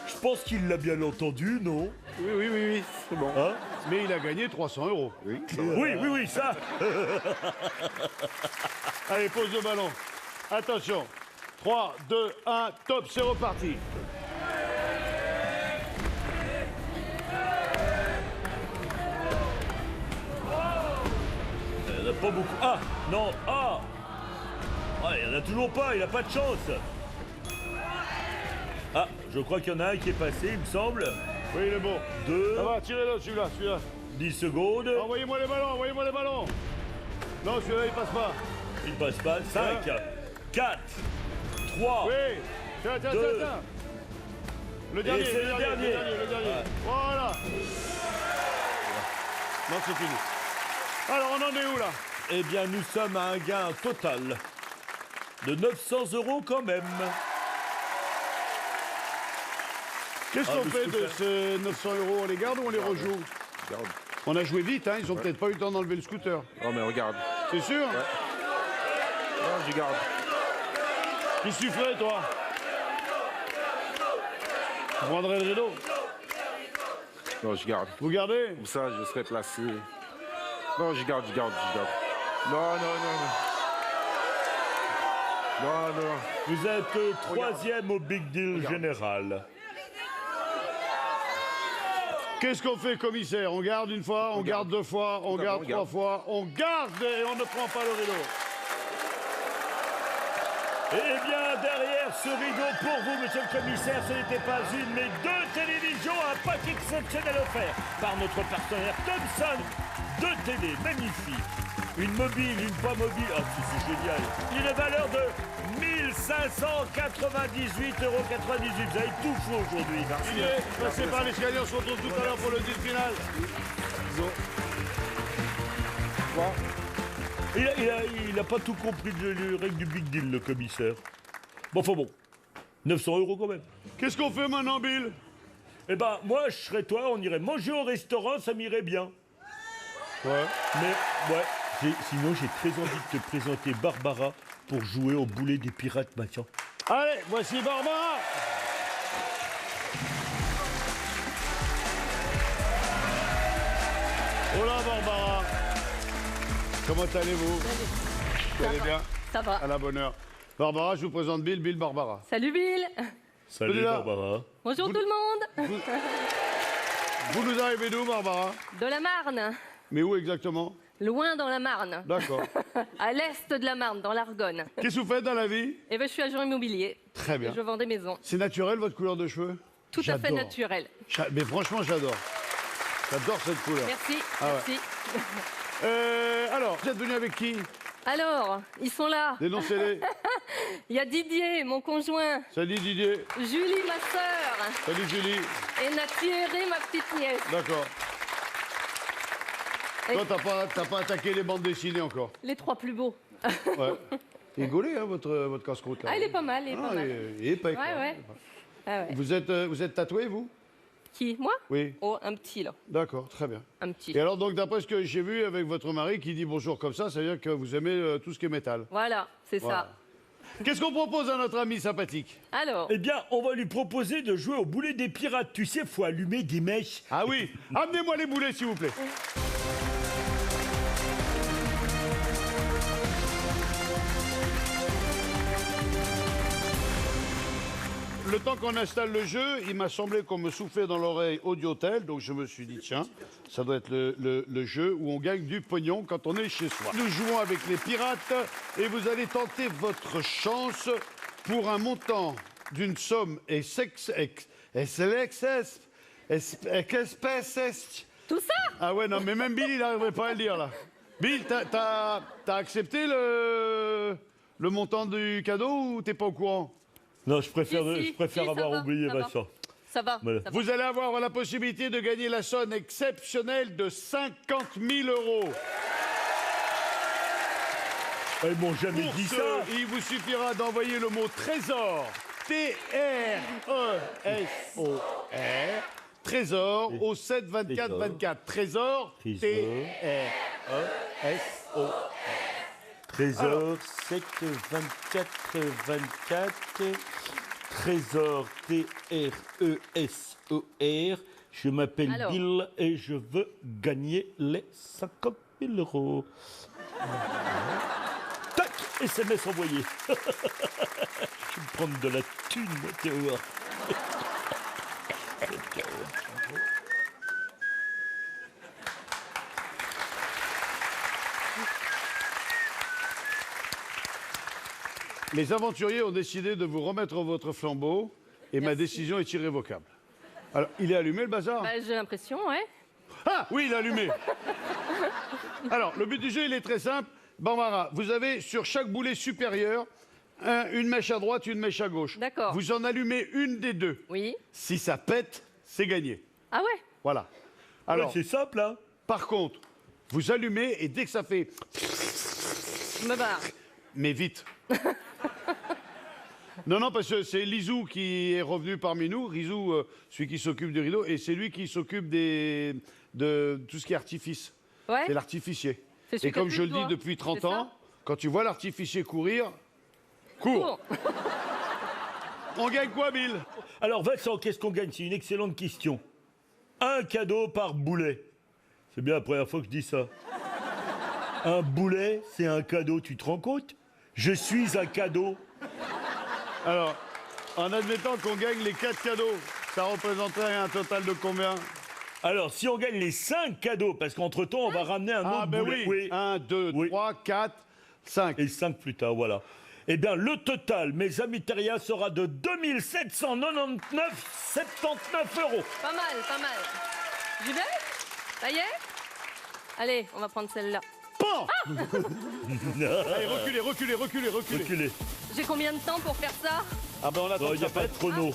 Je pense qu'il l'a bien entendu, non? Oui, c'est bon. Hein? Mais il a gagné 300 €. Oui. Oui, ça. Allez, pose le ballon. Attention. 3, 2, 1, top, c'est reparti. Il n'y en a pas beaucoup. Ah, non, ah. Il n'y en a toujours pas, il n'a pas de chance. Ah, je crois qu'il y en a un qui est passé, il me semble. Oui, il est bon. 2, Ça va, tirez-le, celui-là. 10 secondes. Envoyez-moi les ballons. Non, celui-là, il passe pas. Il passe pas. 5, 4, 3. Oui. Tiens. Le dernier, c'est le dernier. le dernier. Voilà. Non, c'est fini. Alors, on en est où, là? Eh bien, nous sommes à un gain total de 900 € quand même. Qu'est-ce qu'on fait de ces 900 €? On les garde ou on les rejoue? Regarde. On a joué vite, hein. Ils ont peut-être pas eu le temps d'enlever le scooter. Oh, mais regarde. C'est sûr? Non, je garde. Qui tu ferais, toi? Tu prendrais le rideau? Non, je garde. Vous gardez? Comme ça, je serai placé. Non, je garde. Non. Vous êtes troisième au Big Deal général. Qu'est-ce qu'on fait, commissaire? On garde une fois, on garde 2 fois, on garde 3 fois, on garde et on ne prend pas le rideau. Eh bien, derrière ce rideau, pour vous, monsieur le commissaire, ce n'était pas une, mais 2 télévisions, un pack exceptionnel offert par notre partenaire Thomson. 2 télés magnifiques. Une mobile, une pas mobile. Ah, c'est génial. Une valeur de 1598,98 €. Vous avez tout faux aujourd'hui. Passez par l'escalier, on se retrouve tout à l'heure pour le deal final. Il a pas tout compris de règle du Big Deal, le commissaire. Bon, enfin bon. 900 € quand même. Qu'est-ce qu'on fait maintenant, Bill? Eh ben, moi, je serais toi, on irait manger au restaurant, ça m'irait bien. Ouais. Mais, ouais, sinon, j'ai très envie de te présenter Barbara pour jouer au boulet des pirates, maintenant. Allez, voici Barbara. Hola, Barbara. Comment allez-vous? Vous allez bien? Ça va. À la bonne heure. Barbara, je vous présente Bill Barbara. Salut Bill. Salut, là. Barbara. Bonjour tout le monde. Vous nous arrivez d'où, Barbara? De la Marne. Mais où exactement? Loin dans la Marne. D'accord. À l'est de la Marne, dans l'Argonne. Qu'est-ce que vous faites dans la vie? Et ben, je suis agent immobilier. Très bien. Et je vends des maisons. C'est naturel, votre couleur de cheveux? Tout à fait J'adore. naturel. Mais franchement, j'adore. J'adore cette couleur. Merci, Ah ouais. merci. Alors, vous êtes venu avec qui? Alors, ils sont là. Dénoncez-les. Il y a Didier, mon conjoint. Salut Didier. Julie, ma sœur. Salut Julie. Et Thierry, ma petite nièce. D'accord. Et- Toi, t'as pas attaqué les bandes dessinées encore. Les 3 plus beaux. Ouais. Il est gaulé, hein, votre casse-croûte, là. Ah, il est pas mal, il est pas mal. Il est épais, quoi. Ouais. Ah ouais. Vous êtes tatoué, vous? Qui, moi? Oui. Oh, un petit, là. D'accord, très bien. Un petit. Et alors, donc, d'après ce que j'ai vu avec votre mari qui dit bonjour comme ça veut dire que vous aimez tout ce qui est métal. Voilà, c'est Voilà. Qu'est-ce qu'on propose à notre ami sympathique? ça. Alors, Eh bien, on va lui proposer de jouer au boulet des pirates. Tu sais, faut allumer des mèches. Ah oui, amenez-moi les boulets, s'il vous plaît. Le temps qu'on installe le jeu, il m'a semblé qu'on me soufflait dans l'oreille Audiotel, donc je me suis dit, tiens, ça doit être le jeu où on gagne du pognon quand on est chez soi. Nous jouons avec les pirates et vous allez tenter votre chance pour un montant d'une somme tout ça? Ah ouais, non, mais même Bill, il n'arriverait pas à le dire, là. Bill, t'as accepté le montant du cadeau ou t'es pas au courant? Non, je préfère, Si, ça avoir va, oublié ça va. Vincent. Ça va, Voilà. ça va. Vous allez avoir la possibilité de gagner la somme exceptionnelle de 50 000 €. Ils m'ont jamais Pour dit ce, ça. il vous suffira d'envoyer le mot trésor, T-R-E-S-O-R, trésor au 7 24 24. Trésor, T-R-E-S-O-R. Trésor 7 24 24. Trésor T-R-E-S-O-R. Je m'appelle Alors. Bill et je veux gagner les 50 000 €. Tac, SMS envoyé. Je vais me prendre de la thune, moi, Théo. Les aventuriers ont décidé de vous remettre votre flambeau et ma décision est irrévocable. Alors, il est allumé le bazar? Bah, j'ai l'impression, ouais. Ah oui, il est allumé. Alors, le but du jeu, il est très simple. Barbara, vous avez sur chaque boulet supérieur une mèche à droite, une mèche à gauche. D'accord. Vous en allumez une des deux. Oui. Si ça pète, c'est gagné. Ah ouais? Voilà. Alors, Alors, c'est simple, hein. par contre, vous allumez et dès que ça fait... Je me barre. Mais vite. Non, parce que c'est Lizou qui est revenu parmi nous. Lizou, celui qui s'occupe du rideau, et c'est lui qui s'occupe de tout ce qui est artifice. Ouais? C'est l'artificier. C'est celui Et qui a comme plus je de le dis doigts. depuis 30 C'est ça ans, quand tu vois l'artificier courir, cours. Bon. On gagne quoi, Bill? Alors, Vincent, qu'est-ce qu'on gagne? C'est une excellente question. Un cadeau par boulet. C'est bien la première fois que je dis ça. Un boulet, c'est un cadeau, tu te rends compte? Je suis un cadeau. Alors, en admettant qu'on gagne les 4 cadeaux, ça représenterait un total de combien? Alors, si on gagne les 5 cadeaux, parce qu'entre-temps, on va ramener un Ah, autre ben boulet. oui. 1, 2, Oui. 3, 4, 5. Et 5 plus tard, voilà. Eh bien, le total, mes amis terriens, sera de 2799,79 €. Pas mal, pas mal. J'y vais? Ça y est? Allez, on va prendre celle-là. Pan Allez, reculez. Reculez. J'ai combien de temps pour faire ça? Ah ben on attend Il que n'y a ça pas de pète. chrono.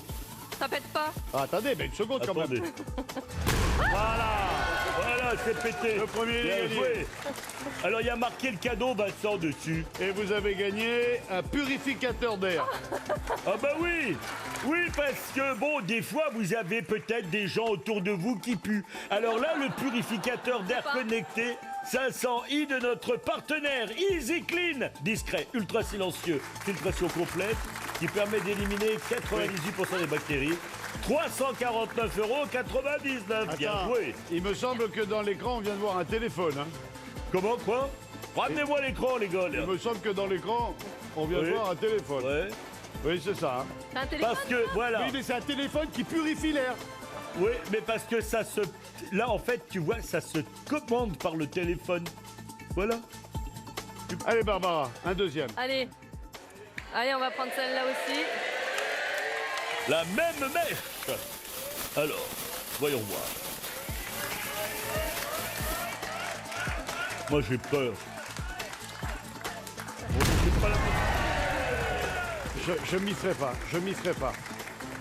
Ça pète pas? Ah, attendez, ben une seconde quand Attendez. même. Voilà, c'est pété. Le premier, il est Bien gagné. joué. Alors, il y a marqué le cadeau, Vincent, dessus. Et vous avez gagné un purificateur d'air. Ah bah oui. Oui, parce que, bon, des fois, vous avez peut-être des gens autour de vous qui puent. Alors là, le purificateur d'air connecté, 500 i de notre partenaire Easy Clean. Discret, ultra silencieux, filtration complète, qui permet d'éliminer 98% des bactéries. 349,99 €. Bien Attends, joué. il me semble que dans l'écran, on vient de voir un téléphone. Hein. Comment, quoi? Ramenez-moi l'écran, les gars. Il me semble que dans l'écran, on vient de Oui. voir un téléphone. Ouais. Oui, c'est ça. Hein. T'as un téléphone? Parce que, voilà. Oui, mais c'est un téléphone qui purifie l'air. Oui, mais parce que ça se... Là, en fait, tu vois, ça se commande par le téléphone. Voilà. Allez, Barbara, un deuxième. Allez. Allez, on va prendre celle-là aussi. La même mèche. Alors, voyons voir. Moi, j'ai peur. Je m'y ferai pas, je m'y ferai pas.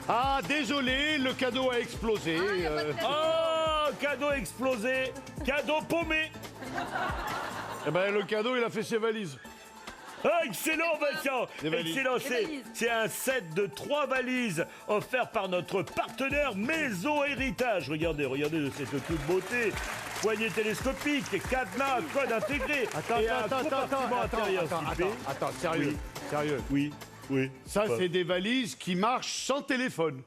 Ah, désolé, le cadeau a explosé. Oh, cadeau explosé, cadeau paumé. Eh ben, le cadeau, il a fait ses valises. Ah, excellent, Vincent. Des valises. Excellent, Des valises. c'est un set de 3 valises offert par notre partenaire Maison Héritage. Regardez de cette toute beauté. Poignée télescopique, cadenas, code intégré. Et un compartiment intérieur typé. Attends, sérieux, sérieux. Oui. Ça, c'est des valises qui marchent sans téléphone.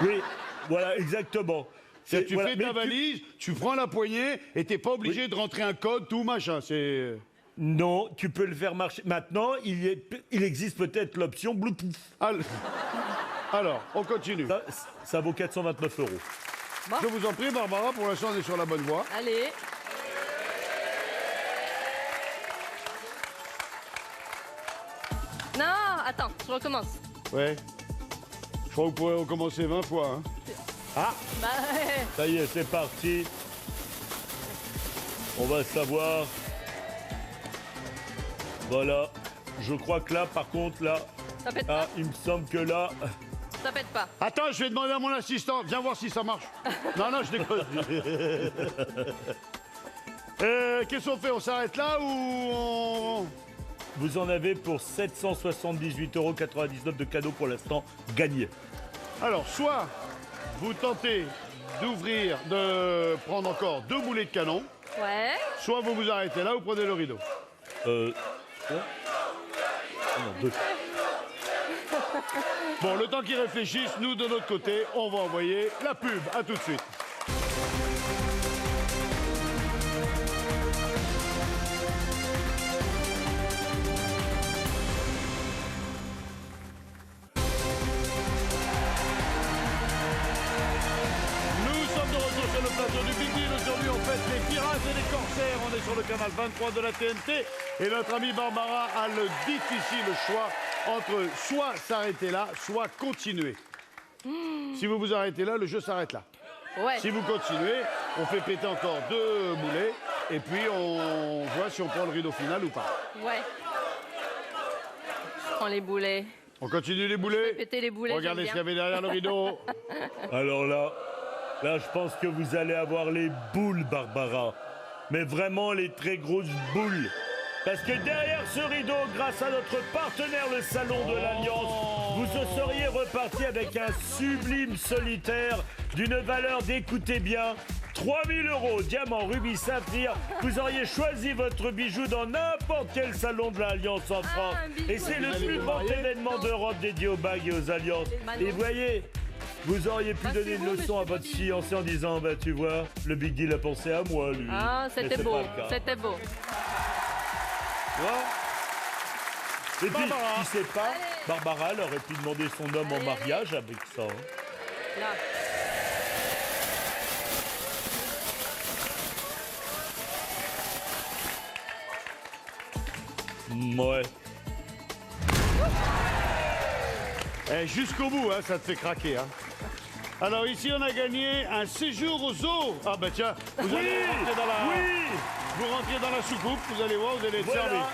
Oui, voilà, exactement. Tu voilà, fais mais ta valise, tu prends la poignée et t'es pas obligé de rentrer un code, tout machin. C'est. Non, tu peux le faire marcher. Maintenant, il existe peut-être l'option Bluetooth. Alors, on continue. Ça vaut 429 €. Je vous en prie, Barbara, pour l'instant, on est sur la bonne voie. Allez. Non, attends, je recommence. Ouais. Je crois que vous pourrez recommencer 20 fois. Hein. Ah, Bah ouais. ça y est, c'est parti. On va savoir. Voilà. Je crois que là, par contre, là. Ça pète Ah, pas. il me semble que là. Ça pète pas. Attends, je vais demander à mon assistant. Viens voir si ça marche. Non, je déconne. Qu'est-ce qu'on fait? On s'arrête là ou on... Vous en avez pour 778,99 € de cadeaux pour l'instant gagnés. Alors, soit vous tentez d'ouvrir, de prendre encore 2 boulets de canon, Ouais. soit vous vous arrêtez là, vous prenez le rideau. Non, 2. Bon, le temps qu'ils réfléchissent, nous, de notre côté, on va envoyer la pub. À tout de suite. Sur le plateau du Big Deal, aujourd'hui on fête les pirates et les corsaires. On est sur le canal 23 de la TNT et notre amie Barbara a le difficile choix entre soit s'arrêter là, soit continuer. Si vous vous arrêtez là, le jeu s'arrête là. Ouais. Si vous continuez, on fait péter encore 2 boulets et puis on voit si on prend le rideau final ou pas. Ouais. Je prends les boulets. On continue les boulets. Péter les boulets. Regardez ce j'aime qu'il y avait derrière le rideau. Alors là, je pense que vous allez avoir les boules, Barbara. Mais vraiment les très grosses boules. Parce que derrière ce rideau, grâce à notre partenaire, le Salon de l'Alliance, vous seriez reparti avec un sublime solitaire d'une valeur, d'écoutez bien, 3 000 €, diamant, rubis, saphir. Vous auriez choisi votre bijou dans n'importe quel salon de l'Alliance en France. un bijou. Et c'est le Vous allez plus vous grand marier événement d'Europe dédié aux bagues et aux alliances. Manon. Et voyez, vous auriez pu Bah, donner c'est une beau, leçon mais à c'est votre pas fiancé en disant, bah tu vois, le Big Deal a pensé à moi, lui. Ah, Mais c'était c'est beau. pas le cas. C'était beau. Tu vois. Et puis, Barbara. qui sait pas, Barbara, elle aurait pu demander son homme en Allez, mariage avec ça. Hein. Là. Ouais. Jusqu'au bout, hein, ça te fait craquer. Hein. Alors ici, on a gagné un séjour au zoo. Ah bah tiens, vous allez rentrer dans la... Vous rentrez dans la soucoupe, vous allez voir, vous allez être servi. Voilà.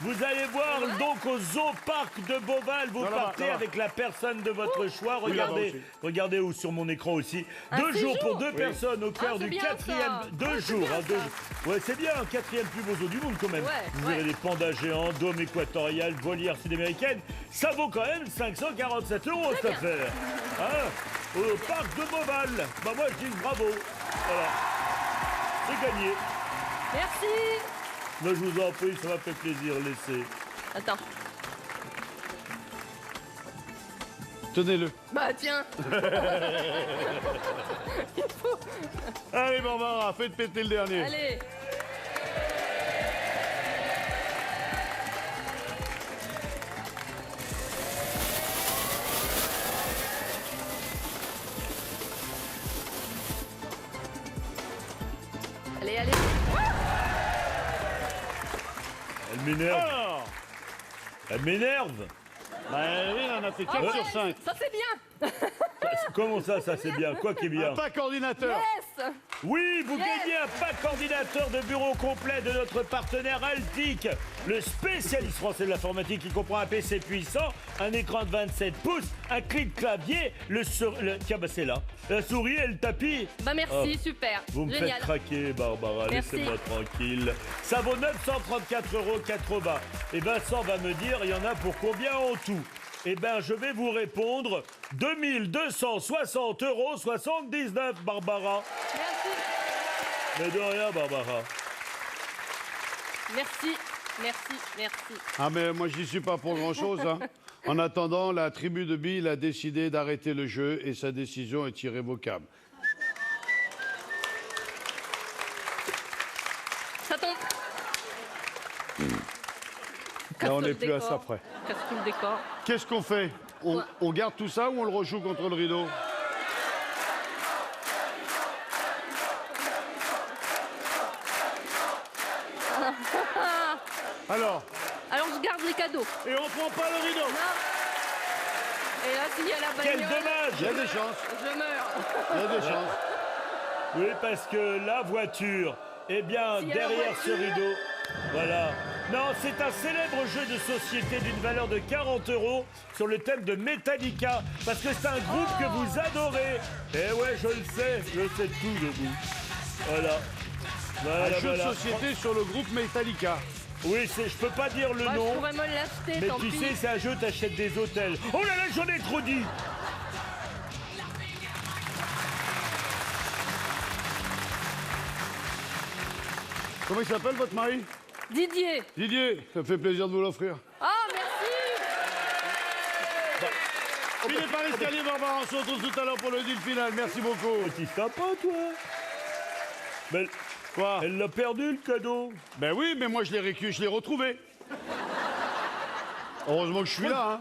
Vous allez voir donc au zoo parc de Beauval, vous Non, là-bas, partez là-bas. avec la personne de votre choix. Oui, là-bas Regardez, aussi. regardez où sur mon écran aussi. Un 2 jours séjour. pour 2 personnes au cœur c'est du bien, 4e. ça. 2 Ah, c'est jours, bien, hein, 2 ça. jours. Ouais, c'est bien, 4e plus beau zoo du monde quand même. Ouais, Vous ouais. verrez des pandas géants, dôme équatorial, volière sud-américaine. Ça vaut quand même 547 € cette affaire. Hein, au parc de Beauval. Bah moi je dis bravo. Voilà. C'est gagné. Merci. Moi je vous en prie, ça m'a fait plaisir. Laissez. Attends. Tenez-le. Bah tiens. Allez Barbara, faites péter le dernier. Allez. Allez, allez. Elle m'énerve. Alors, Elle m'énerve. bah oui, on a fait 4 Ah sur ouais, 5. Ça c'est bien. Comment ça c'est bien? Quoi qui est bien? Pas coordinateur. Yes. Oui, vous gagnez un pack ordinateur de bureau complet de notre partenaire Altic, le spécialiste français de l'informatique qui comprend un PC puissant, un écran de 27 pouces, un clic clavier, tiens, bah c'est là, la souris et le tapis. Bah merci, super. Vous me Génial. faites craquer, Barbara, Merci. laissez-moi tranquille. Ça vaut 934,80 €. Et Vincent va me dire, il y en a pour combien en tout? Eh bien, je vais vous répondre 2260,79 €, Barbara. Merci. Mais de rien, Barbara. Merci. Merci. Merci. Ah mais moi j'y suis pas pour grand-chose. Hein. En attendant, la tribu de Bill a décidé d'arrêter le jeu et sa décision est irrévocable. Ça tombe. Là, on Casse n'est le plus à décor. ça près. Casse tout le décor. Qu'est-ce qu'on fait? On garde tout ça ou on le rejoue contre le rideau? Alors, Alors je garde les cadeaux. et on prend pas le rideau? Non. Et là, s'il y a la Quel bagnole, Il y a dommage! des chances. je meurs. Il y a des chances. Oui, parce que la voiture, eh bien, S'il y a la derrière ce voiture. rideau, voilà. Non, c'est un célèbre jeu de société d'une valeur de 40 € sur le thème de Metallica, parce que c'est un groupe que vous adorez. Eh ouais, je le sais tout de vous. Voilà. Voilà, Un jeu voilà. de société sur le groupe Metallica. Oui, je peux pas dire le Moi, je nom, pourrais me l'acheter, mais tant tu pis. sais, c'est un jeu, t'achètes des hôtels. Oh là là, j'en ai trop dit! Comment il s'appelle votre mari? Didier. Didier, ça me fait plaisir de vous l'offrir. Oh, merci. Filez par l'escalier, Barbara, on se retrouve tout à l'heure pour le deal final. Merci beaucoup. Petit sympa, toi. Mais Quoi? elle l'a perdu, le cadeau. Ben oui, mais moi je l'ai retrouvé. Heureusement que je suis là. Hein.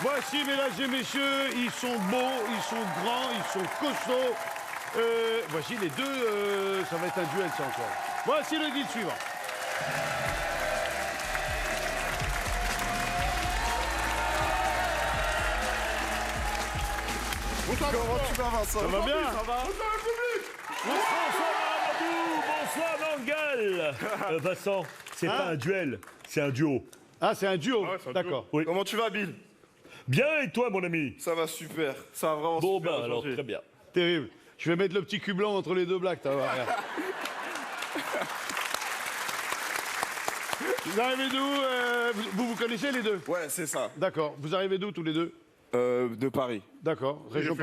Voici, mesdames et messieurs, ils sont beaux, ils sont grands, ils sont costauds. Voici les deux, ça va être un duel ça encore. Voici le deal suivant. Comment tu vas, Vincent? Ça va bien? Bonsoir Amadou, bonsoir Nangal. Vincent, c'est pas un duel, c'est un duo. Ah, c'est un duo. ouais, c'est un D'accord. Oui. Comment tu vas, Bill? Bien, et toi, mon ami? Ça va super. Ça va vraiment Bon, super bah alors, aujourd'hui. très bien. Terrible. Je vais mettre le petit cul blanc entre les deux blagues, t'as voir. Regarde. Vous arrivez d'où vous connaissez les deux? Ouais, c'est ça. D'accord. Vous arrivez d'où tous les deux? De Paris. D'accord. Région,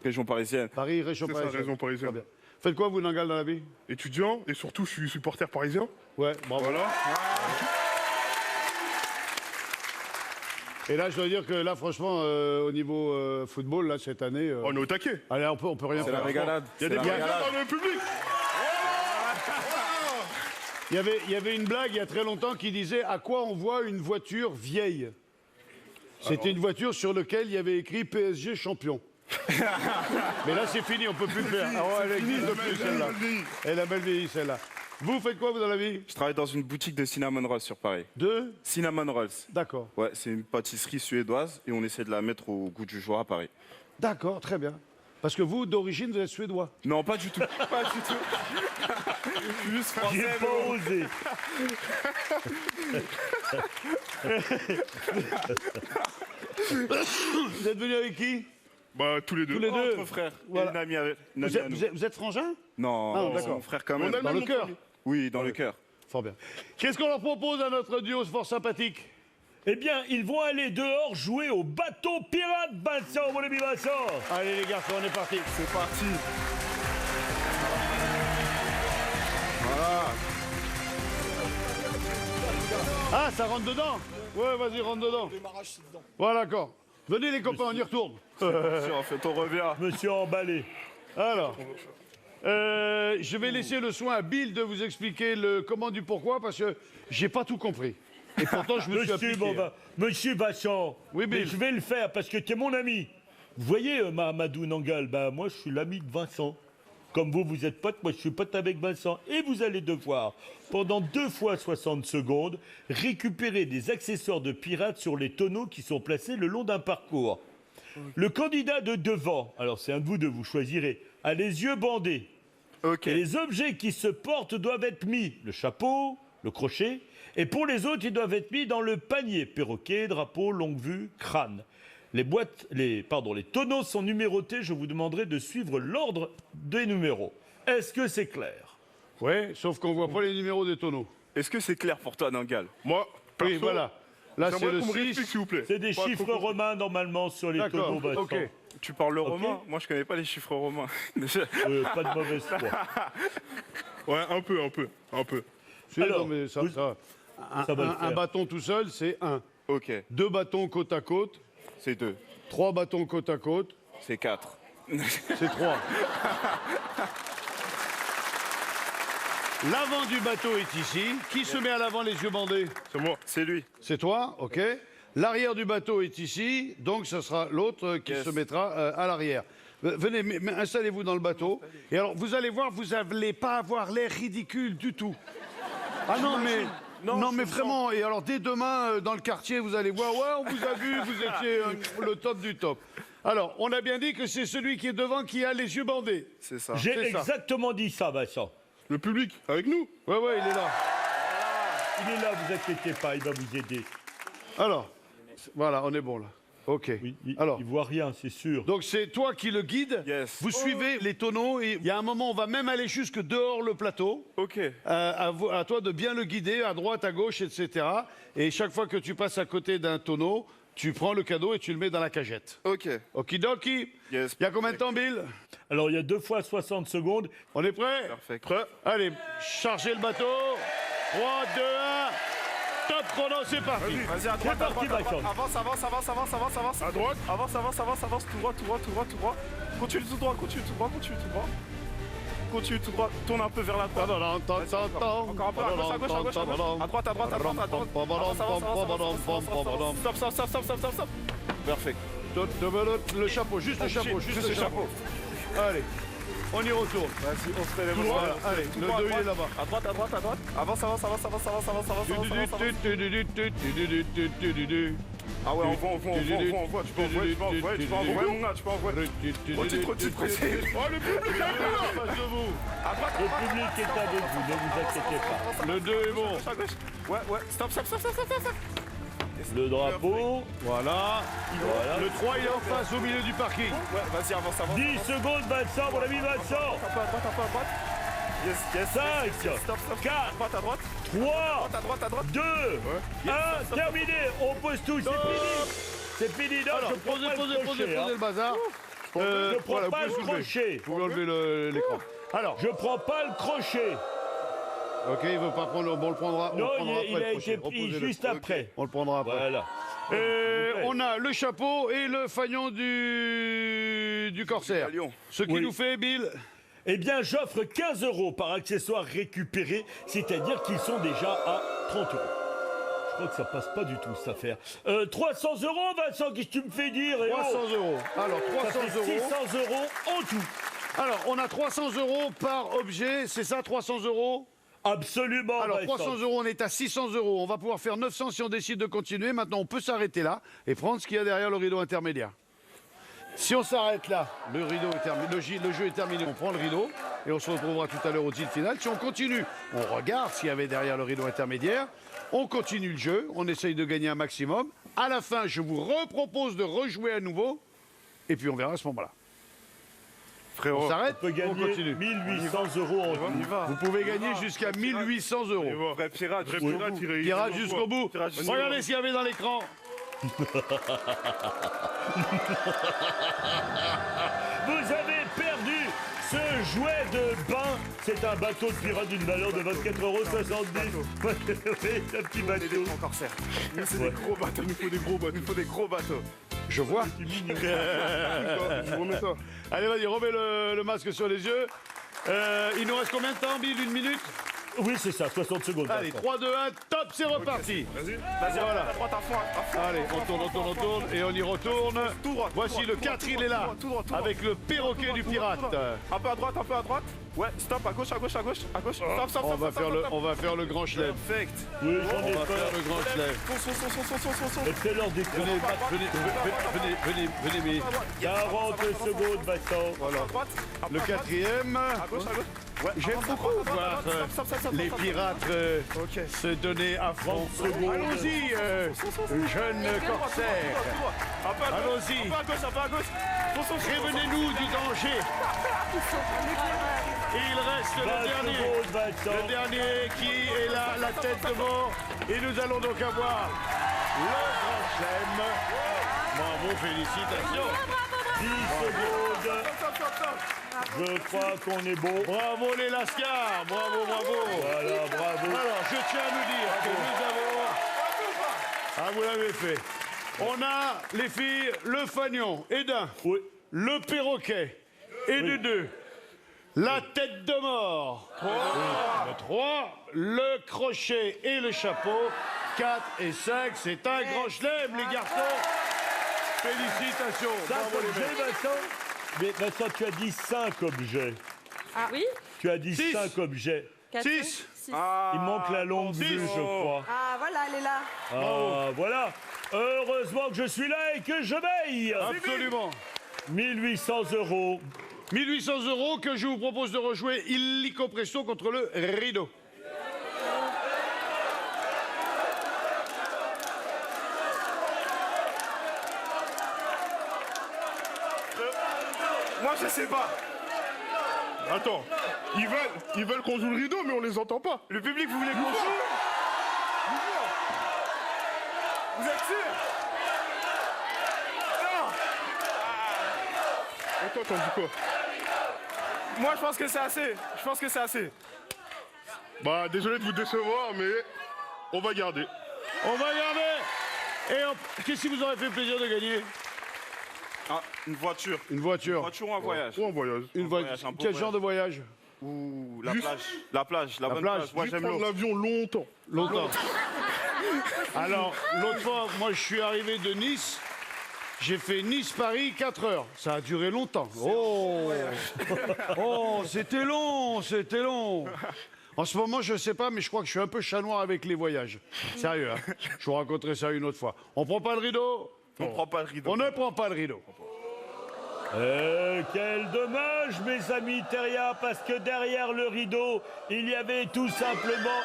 Région parisienne. Paris, région C'est ça, parisienne. région parisienne. Très bien. Faites quoi, vous, Nangal, dans la vie? Étudiant et surtout je suis supporter parisien. Ouais, bravo. Voilà. Et là, je dois dire que là, franchement, au niveau football, là, cette année... On est au taquet. Allez, on peut rien C'est faire. la régalade. Il y a des C'est la Parisiens régalade. dans le public. Il y avait une blague il y a très longtemps qui disait à quoi on voit une voiture vieille. C'était une voiture sur laquelle il y avait écrit PSG champion. Mais là c'est fini, on peut plus le faire. Ah ouais, elle existe plus celle-là. Elle a belle vieilli celle-là. Vous faites quoi vous dans la vie? Je travaille dans une boutique de cinnamon rolls sur Paris. Deux? Cinnamon rolls. D'accord. Ouais, c'est une pâtisserie suédoise et on essaie de la mettre au goût du jour à Paris. D'accord, très bien. Parce que vous, d'origine, vous êtes suédois. Non, pas du tout. Pas du tout. Je suis juste J'ai français. pas mais bon. osé. Vous êtes venu avec qui? Bah tous les deux. Tous les deux. Entre frères. Voilà. Et une amie, une Vous amie à nous. vous êtes frangins? Non, Ah, c'est d'accord. mon frère quand On même. a le Dans même le nom de cœur. famille. Oui, dans le cœur. Fort bien. Qu'est-ce qu'on leur propose à notre duo fort sympathique? Eh bien, ils vont aller dehors jouer au bateau pirate, Vincent, mon ami Vincent. Allez les garçons, on est parti. C'est parti. Ah, ça rentre dedans? Ouais, vas-y, rentre dedans. Voilà, d'accord. Venez les copains, on y retourne. En fait, on revient. Je me suis emballé. Alors, je vais laisser le soin à Bill de vous expliquer le comment du pourquoi parce que j'ai pas tout compris. Et pourtant, je me suis appliqué. Monsieur Vincent, Oui, mais Bill. je vais le faire parce que tu es mon ami. Vous voyez, Mahamadou Nangal, bah, moi je suis l'ami de Vincent. Comme vous, vous êtes pote, moi je suis pote avec Vincent. Et vous allez devoir, pendant 2 fois 60 secondes, récupérer des accessoires de pirates sur les tonneaux qui sont placés le long d'un parcours. Le candidat de devant, alors c'est un de vous deux, vous choisirez, a les yeux bandés. Ok. Et les objets qui se portent doivent être mis, le chapeau, le crochet, et pour les autres, ils doivent être mis dans le panier, perroquet, drapeau, longue vue, crâne. Les tonneaux sont numérotés, je vous demanderai de suivre l'ordre des numéros. Est-ce que c'est clair? Ouais, sauf qu'on voit pas les numéros des tonneaux. Est-ce que c'est clair pour toi, Nangal? Moi, perso, Oui, voilà. Là, c'est j'aimerais le qu'on me réexplique, 6. s'il vous plaît. C'est des Pas chiffres trop compliqué. romains normalement sur les D'accord, tonneaux, Vincent. ok. Tu parles le Ok. romain? Moi, je connais pas les chiffres romains. Pas de mauvaise foi. Ouais, un peu. Si, Alors, non, mais ça, vous- ça- ça va le un faire. bâton tout seul, c'est 1. Ok, 2 bâtons côte à côte. c'est 2. 3 bâtons côte à côte. C'est 4. C'est 3. L'avant du bateau est ici. Qui se met à l'avant les yeux bandés? C'est moi. C'est lui. C'est toi, ok. L'arrière du bateau est ici, donc ce sera l'autre qui Yes. se mettra à l'arrière. Venez, installez-vous dans le bateau. Et alors, vous allez voir, vous n'allez pas avoir l'air ridicule du tout. Ah non, mais... Non, mais vraiment, et alors dès demain, dans le quartier, vous allez voir, ouais, on vous a vu, vous étiez le top du top. Alors, on a bien dit que c'est celui qui est devant qui a les yeux bandés. C'est ça. J'ai c'est ça. exactement dit ça, Vincent. Le public, avec nous. Ouais, ouais, il est là. Il est là, vous inquiétez pas, il va vous aider. Alors, voilà, on est bon là. Ok. Oui, Alors, il voit rien, c'est sûr. donc c'est toi qui le guide. Yes. Vous suivez les tonneaux et il y a un moment, on va même aller jusque dehors le plateau. Ok. À toi de bien le guider, à droite, à gauche, etc. Et chaque fois que tu passes à côté d'un tonneau, tu prends le cadeau et tu le mets dans la cagette. Ok. Okidoki. Yes. Il y a combien de temps, Bill? Alors, il y a 2 fois 60 secondes. On est prêt? Parfait. Allez, chargez le bateau. 3, 2, 1. Top chrono, c'est parti. Vas-y, à droite, C'est à parti, droite, à droite. Vincent. Avance, avance, avance, avance, avance, avance. À droite. Avance, tout droit, tout droit, tout droit, tout droit. Continue tout droit, continue tout droit, continue tout droit. Continue tout droit, tourne un peu vers la droite. Encore un peu, à gauche, à gauche, à gauche, à gauche. À droite, à droite, à droite, à droite. Avance, avance, avance, avance. Stop, stop, stop, stop, stop, stop, stop. Perfect. Le chapeau, juste le chapeau, juste le chapeau. Allez, on y retourne. Vas-y, on se fait les Tout droit, allez, Tout le droit, 2 il est là-bas. À droite, à droite, à droite. Avance, avance, avance, avance, avance, avance, avance, avance, avance. Ah ouais, on voit. Tu peux envoyer, mon gars, tu peux envoyer. Trop de titre pressé. Oh, le public, un peu là. Face de vous. À droite, à Le droite. public est avec vous, ne vous inquiétez pas. Le 2 est bon. À gauche. Ouais, ouais. Stop, stop, stop, stop, stop, stop. Le drapeau, Voilà. voilà. Le 3 il est en face au milieu du parking. Ouais, vas-y, avance, avance. 10 secondes, Vincent, mon ami Vincent. Un peu à droite, un peu à droite. Yes, yes. 5, Stop, stop. 4, À droite, à droite. 3, À droite, à droite. 2, 1, terminé. On pose tout, c'est fini. C'est fini, non, Alors, je prends pas le crochet, hein. le bazar. Je prends Voilà, pas vous le pouvez soulever. crochet. Vous pouvez enlever l'écran. Alors, Je prends pas le crochet. ok, il veut pas prendre, on le prendra, Non, on le prendra il après a le crochet. été pris Reposez-le. juste après. On le prendra après. Voilà. On a le chapeau et le fanion du corsaire. Lyon. Ce qui Oui. nous fait, Bill, Eh bien, j'offre 15 € par accessoire récupéré, c'est-à-dire qu'ils sont déjà à 30 €. Je crois que ça passe pas du tout, cette affaire. 300 €, Vincent, qu'est-ce que tu me fais dire? Eh oh, 300 euros. Alors, ça 300 fait euros. 600 € en tout. Alors, on a 300 euros par objet, c'est ça, 300 euros? Absolument, Alors, Vincent. 300 euros, on est à 600 euros. On va pouvoir faire 900 si on décide de continuer. Maintenant, on peut s'arrêter là et prendre ce qu'il y a derrière le rideau intermédiaire. Si on s'arrête là, le rideau est terminé, le jeu est terminé, on prend le rideau et on se retrouvera tout à l'heure au titre final. Si on continue, on regarde ce qu'il y avait derrière le rideau intermédiaire, on continue le jeu, on essaye de gagner un maximum. À la fin, je vous repropose de rejouer à nouveau et puis on verra à ce moment-là. On Frérot. s'arrête, On peut on gagner continue. 1800 € en tout. On y va. Vous pouvez gagner jusqu'à 1800 euros. Vrai pirate. Vrai jusqu'au pirate, bout. il Tirage jusqu'au bout. Tirage jusqu'au Regardez bout. ce qu'il y avait dans l'écran. Vous avez perdu ce jouet de bain. C'est un bateau de pirate d'une valeur de 24,70 €. Oui, un petit On est des bateau. grands corsaires. Nous, c'est des gros bateaux. Il nous faut des gros bateaux. Il nous faut des gros bateaux. Je vois. Je vous remets ça. Allez, vas-y, remets le masque sur les yeux. Il nous reste combien de temps, Bill? 1 minute? Oui, c'est ça, 60 secondes. Allez, 3, 2, 1, top, c'est reparti. Vas-y, Voilà. à droite, à fond. Allez, on tourne, et on y retourne. Tout droit. Voici le 4, il est là, Tout droit. avec le perroquet du pirate. Un peu à droite. Ouais, stop, à gauche. Stop. On va faire le grand chelem. Perfect. Oui, j'en ai On va peur. faire le grand chelem. Fonce. Et fais-leur des coups. Venez, 40 secondes, Vincent. voilà. À droite. Le quatrième. À gauche. Ouais, J'aime beaucoup voir Stop. les pirates se donner à fond. 30 secondes. Allons-y, jeune corsaire. Allons-y. Un peu à gauche. Prévenez-nous du danger. Et il reste 20 le dernier. secondes, Vincent. Le dernier qui est là, la tête de mort. Et nous allons donc avoir le grand chelem. Bravo, félicitations. 10 secondes. Je crois qu'on est beau. Bravo les Lascars. Bravo. Voilà, bravo. Alors, je tiens à nous dire que nous avons... Ah, vous l'avez fait. On a, les filles, le fanion et d'un, Oui. le perroquet et de deux, la tête de mort, le 3, le crochet et le chapeau, 4 et 5, c'est un grand chelem, les garçons. Félicitations. 5 Bravo, les objets, mecs. Vincent. Mais Vincent, tu as dit 5 objets. Oui. Tu as dit Six. 5 objets. 6. Il manque la longue vue, je crois. Ah, voilà, elle est là. Ah, voilà. Heureusement que je suis là et que je veille. Absolument. 1800 €. 1800 € que je vous propose de rejouer illico presto contre le rideau. Moi, je sais pas. Attends, ils veulent qu'on joue le rideau, mais on les entend pas. Le public, vous voulez qu'on joue? Vous êtes sûr? Non. Attends, t'en dis quoi? Moi, je pense que c'est assez. Bah, désolé de vous décevoir, mais on va garder. On va garder. Et qu'est-ce qui vous aurait fait plaisir de gagner? Ah, une voiture. Une voiture. Voiture ou un voyage? Ou en voyage. Une voiture. voyage, un beau Quel voyage. genre de voyage? Ouh, la Juste- plage. La plage, la bonne plage. plage. Moi, Juste j'aime prendre l'eau. l'avion longtemps. Longtemps. Alors, l'autre fois, moi, je suis arrivé de Nice. J'ai fait Nice-Paris 4 heures. Ça a duré longtemps. Oh, oh, c'était long. En ce moment, je sais pas, mais je crois que je suis un peu chat noir avec les voyages. Sérieux, hein. Je vous raconterai ça une autre fois. On prend pas le rideau? On prend pas le rideau. On ne prend pas le rideau. Quel dommage, mes amis Teria, parce que derrière le rideau, il y avait tout simplement...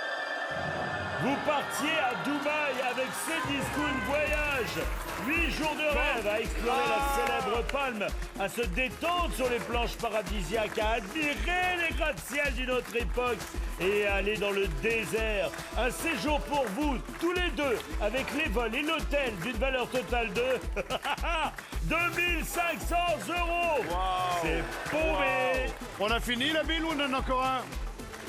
Vous partiez à Dubaï avec Cédric School Voyage. 8 jours de rêve à explorer la célèbre Palme, à se détendre sur les planches paradisiaques, à admirer les gratte-ciel d'une autre époque et à aller dans le désert. Un séjour pour vous, tous les deux, avec les vols et l'hôtel d'une valeur totale de 2500 €. C'est paumé. On a fini la bille ou on en a encore un?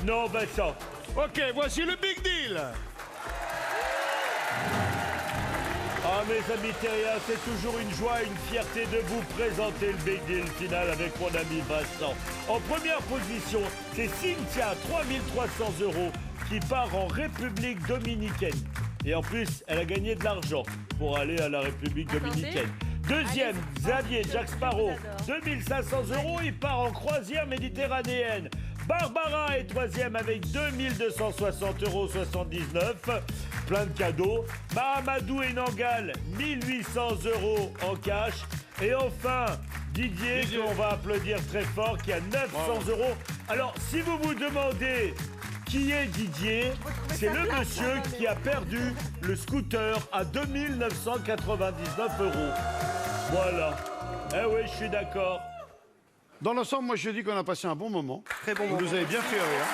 Non, Vincent. Ok, voici le big deal. Ah, mes amis Teria, c'est toujours une joie et une fierté de vous présenter le Big Deal final avec mon ami Vincent. En première position, c'est Cynthia, 3300 €, qui part en République dominicaine. Et en plus, elle a gagné de l'argent pour aller à la République dominicaine. Deuxième, Xavier Jack Sparrow, 2500 €, il part en croisière méditerranéenne. Barbara est troisième avec 2260,79 €, plein de cadeaux. Mahamadou et Nangal, 1800 € en cash. Et enfin, Didier, qu'on va applaudir très fort, qui a 900 €. Alors, si vous vous demandez qui est Didier, c'est le monsieur qui a perdu le scooter à 2999 €. Voilà. Eh oui, je suis d'accord. Dans l'ensemble, moi je dis qu'on a passé un bon moment. Très bon Vous moment. nous avez bien fait rire.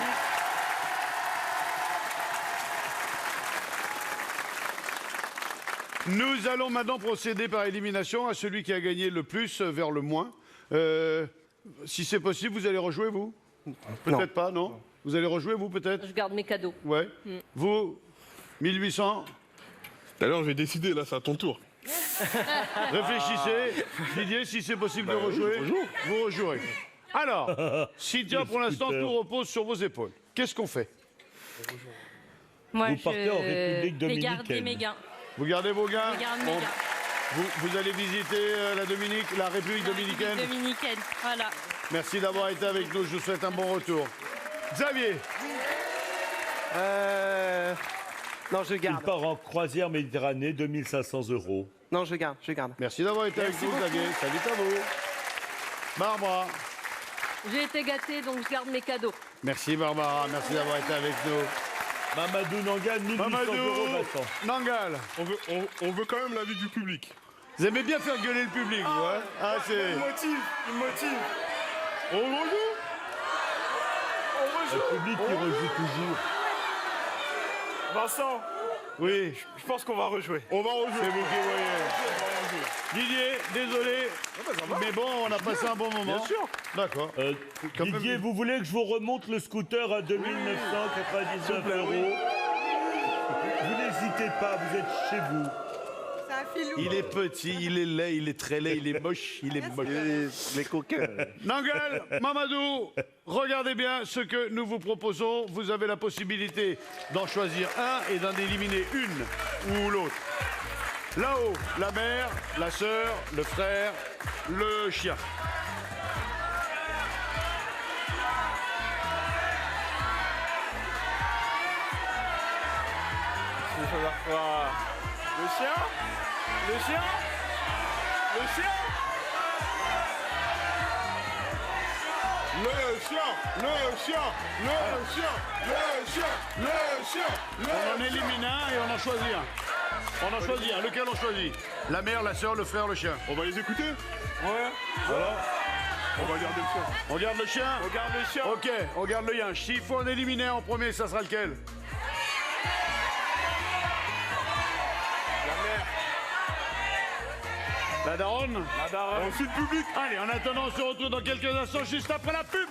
Nous allons maintenant procéder par élimination à celui qui a gagné le plus vers le moins. Si c'est possible, vous allez rejouer, vous? Peut-être pas, non? Vous allez rejouer, vous, peut-être? Je garde mes cadeaux. Ouais. Vous, 1800? Tout à l'heure, je vais décider, là, c'est à ton tour. Réfléchissez. Didier, si c'est possible de rejouer, vous rejouerez. Alors, Cynthia, pour l'instant, tout repose sur vos épaules. Qu'est-ce qu'on fait? Moi, Vous partez en République vais garder dominicaine. mes gains. Vous gardez vos gains Je garde mes gains. Vous allez visiter la République dominicaine. Dominicaine, voilà. Merci d'avoir été avec nous. Je vous souhaite un bon retour. Xavier. Non, je Il garde. part en croisière Méditerranée, 2500 €. Non, je garde, je garde. Merci d'avoir été avec nous, Xavier. Salut à vous. Barbara. J'ai été gâtée, donc je garde mes cadeaux. Merci Barbara. Merci d'avoir été avec nous. Mamadou Nangal, 1800 € maintenant. Nangal. On veut quand même l'avis du public. Vous aimez bien faire gueuler le public, vous, hein? Ah, c'est... Il motive. On rejoue. Le public qui rejoue toujours. Vincent, Oui, je pense qu'on va rejouer. On va rejouer. c'est vous qui voyez. Didier, désolé, mais bon, on a passé un bon moment. Bien sûr. D'accord. Quand même- Didier, vous voulez que je vous remonte le scooter à 2999 €? Vous n'hésitez pas, vous êtes chez vous. C'est un filou. Il est petit, il est laid, il est très laid, il est moche, il est moche. Les coquins. Nangal, Mamadou, regardez bien ce que nous vous proposons. Vous avez la possibilité d'en choisir un et d'en éliminer une ou l'autre. Là-haut, la mère, la sœur, le frère, le chien. Le chien. Le chien. Le chien. Le chien. Le chien. Le chien. Le chien. Le chien. On en élimine un et on en choisit un. On en choisit un. Lequel on choisit? La mère, la sœur, le frère, le chien. On va les écouter. Ouais. Voilà. On va garder le chien. On garde le chien? Regarde le chien. Ok, on garde le yinche. S'il faut en éliminer un en premier, ça sera lequel? La mère. La daronne? La daronne. Ensuite, public. Allez, en attendant, on se retrouve dans quelques instants, juste après la pub.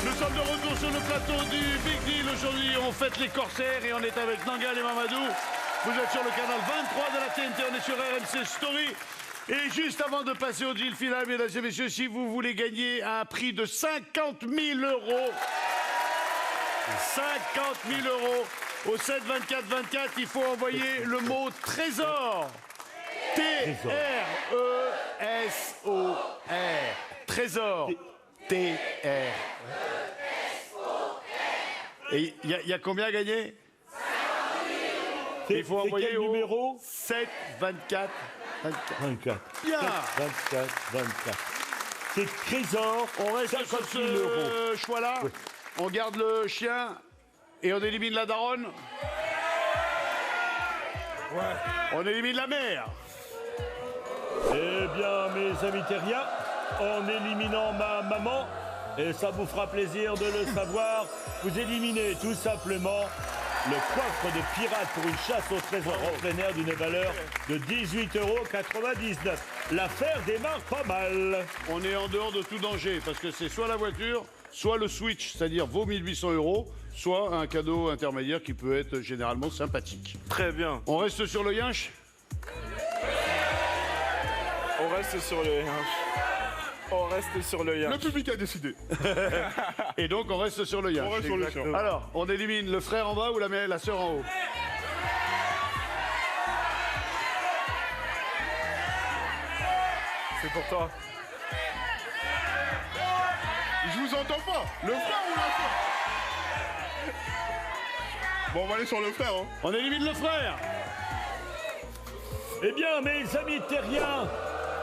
Nous sommes de retour sur le plateau du Big Deal. Aujourd'hui, on fête les corsaires et on est avec Nangal et Mamadou. Vous êtes sur le canal 23 de la TNT, on est sur RMC Story. Et juste avant de passer au deal final, mesdames et messieurs, si vous voulez gagner un prix de 50 000 €, 50 000 € au 7 24 24, il faut envoyer le mot trésor. T-R-E-S-O-R. Trésor. T-R. Et il y a combien à gagner? Il faut envoyer quel au numéro? 7 24 24. 24. Bien. 24, 24. C'est trésor, On reste 50 sur 000 €. ce choix-là. On garde le chien et on élimine la daronne. Ouais. On élimine la mère. Eh bien, mes amis terriens, en éliminant ma maman, et ça vous fera plaisir de le savoir, vous éliminez tout simplement le coffre de pirate pour une chasse au trésor en plein air d'une valeur de 18,99 €. L'affaire démarre pas mal. On est en dehors de tout danger parce que c'est soit la voiture, soit le Switch, c'est-à-dire vaut 1800 €, soit un cadeau intermédiaire qui peut être généralement sympathique. Très bien. On reste sur le yinche. On reste sur le yinche. On reste sur le Le yinche. public a décidé. Et donc on reste sur le yinche. On reste sur le chien. Alors, on élimine le frère en bas ou la sœur en haut? C'est pour toi. Je vous entends pas. Le frère ou la sœur? Bon, on va aller sur le frère. Hein. On élimine le frère. Eh bien, mes amis terriens,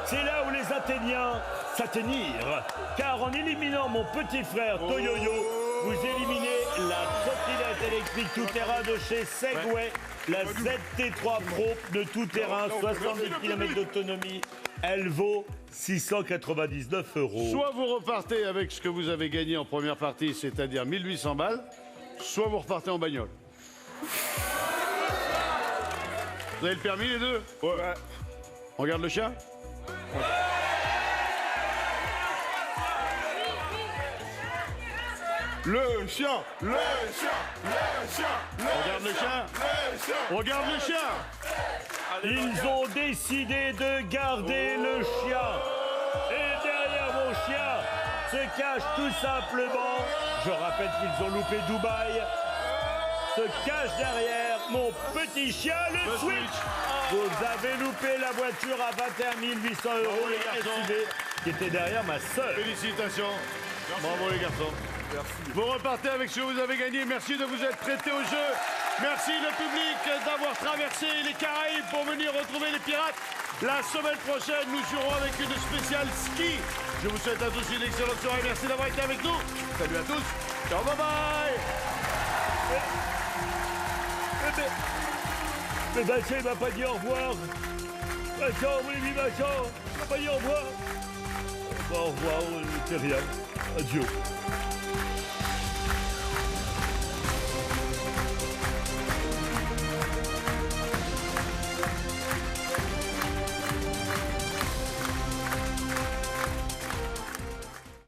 c'est là où les Athéniens s'atteignirent. Car en éliminant mon petit frère Toyoyo, vous éliminez la trottinette électrique tout-terrain de chez Segway, la ZT3 Pro de tout-terrain, 70 km d'autonomie. Elle vaut 699 €. Soit vous repartez avec ce que vous avez gagné en première partie, c'est-à-dire 1800 balles, soit vous repartez en bagnole. Vous avez le permis les deux? Ouais. On regarde le chien? le chien, le chien, le chien, Regarde le chien. le chien. Regarde le chien. Ils ont décidé de garder le chien. Et derrière mon chien se cache tout simplement, je rappelle qu'ils ont loupé Dubaï, se cache derrière mon petit chien, le Switch. Vous avez loupé la voiture à 21 800 €, Bravo, les le garçons. SUV, qui était derrière ma sœur. Félicitations. Bravo les garçons. Vous repartez avec ce que vous avez gagné. Merci de vous être prêtés au jeu. Merci le public d'avoir traversé les Caraïbes pour venir retrouver les pirates. La semaine prochaine, nous jouerons avec une spéciale ski. Je vous souhaite à tous une excellente soirée. Merci d'avoir été avec nous. Salut à tous. Ciao, bye bye. Mais Bastien, il m'a pas dit au revoir. Bastien, oui, Bastien, il m'a pas dit au revoir. Au revoir, c'est rien. Adieu.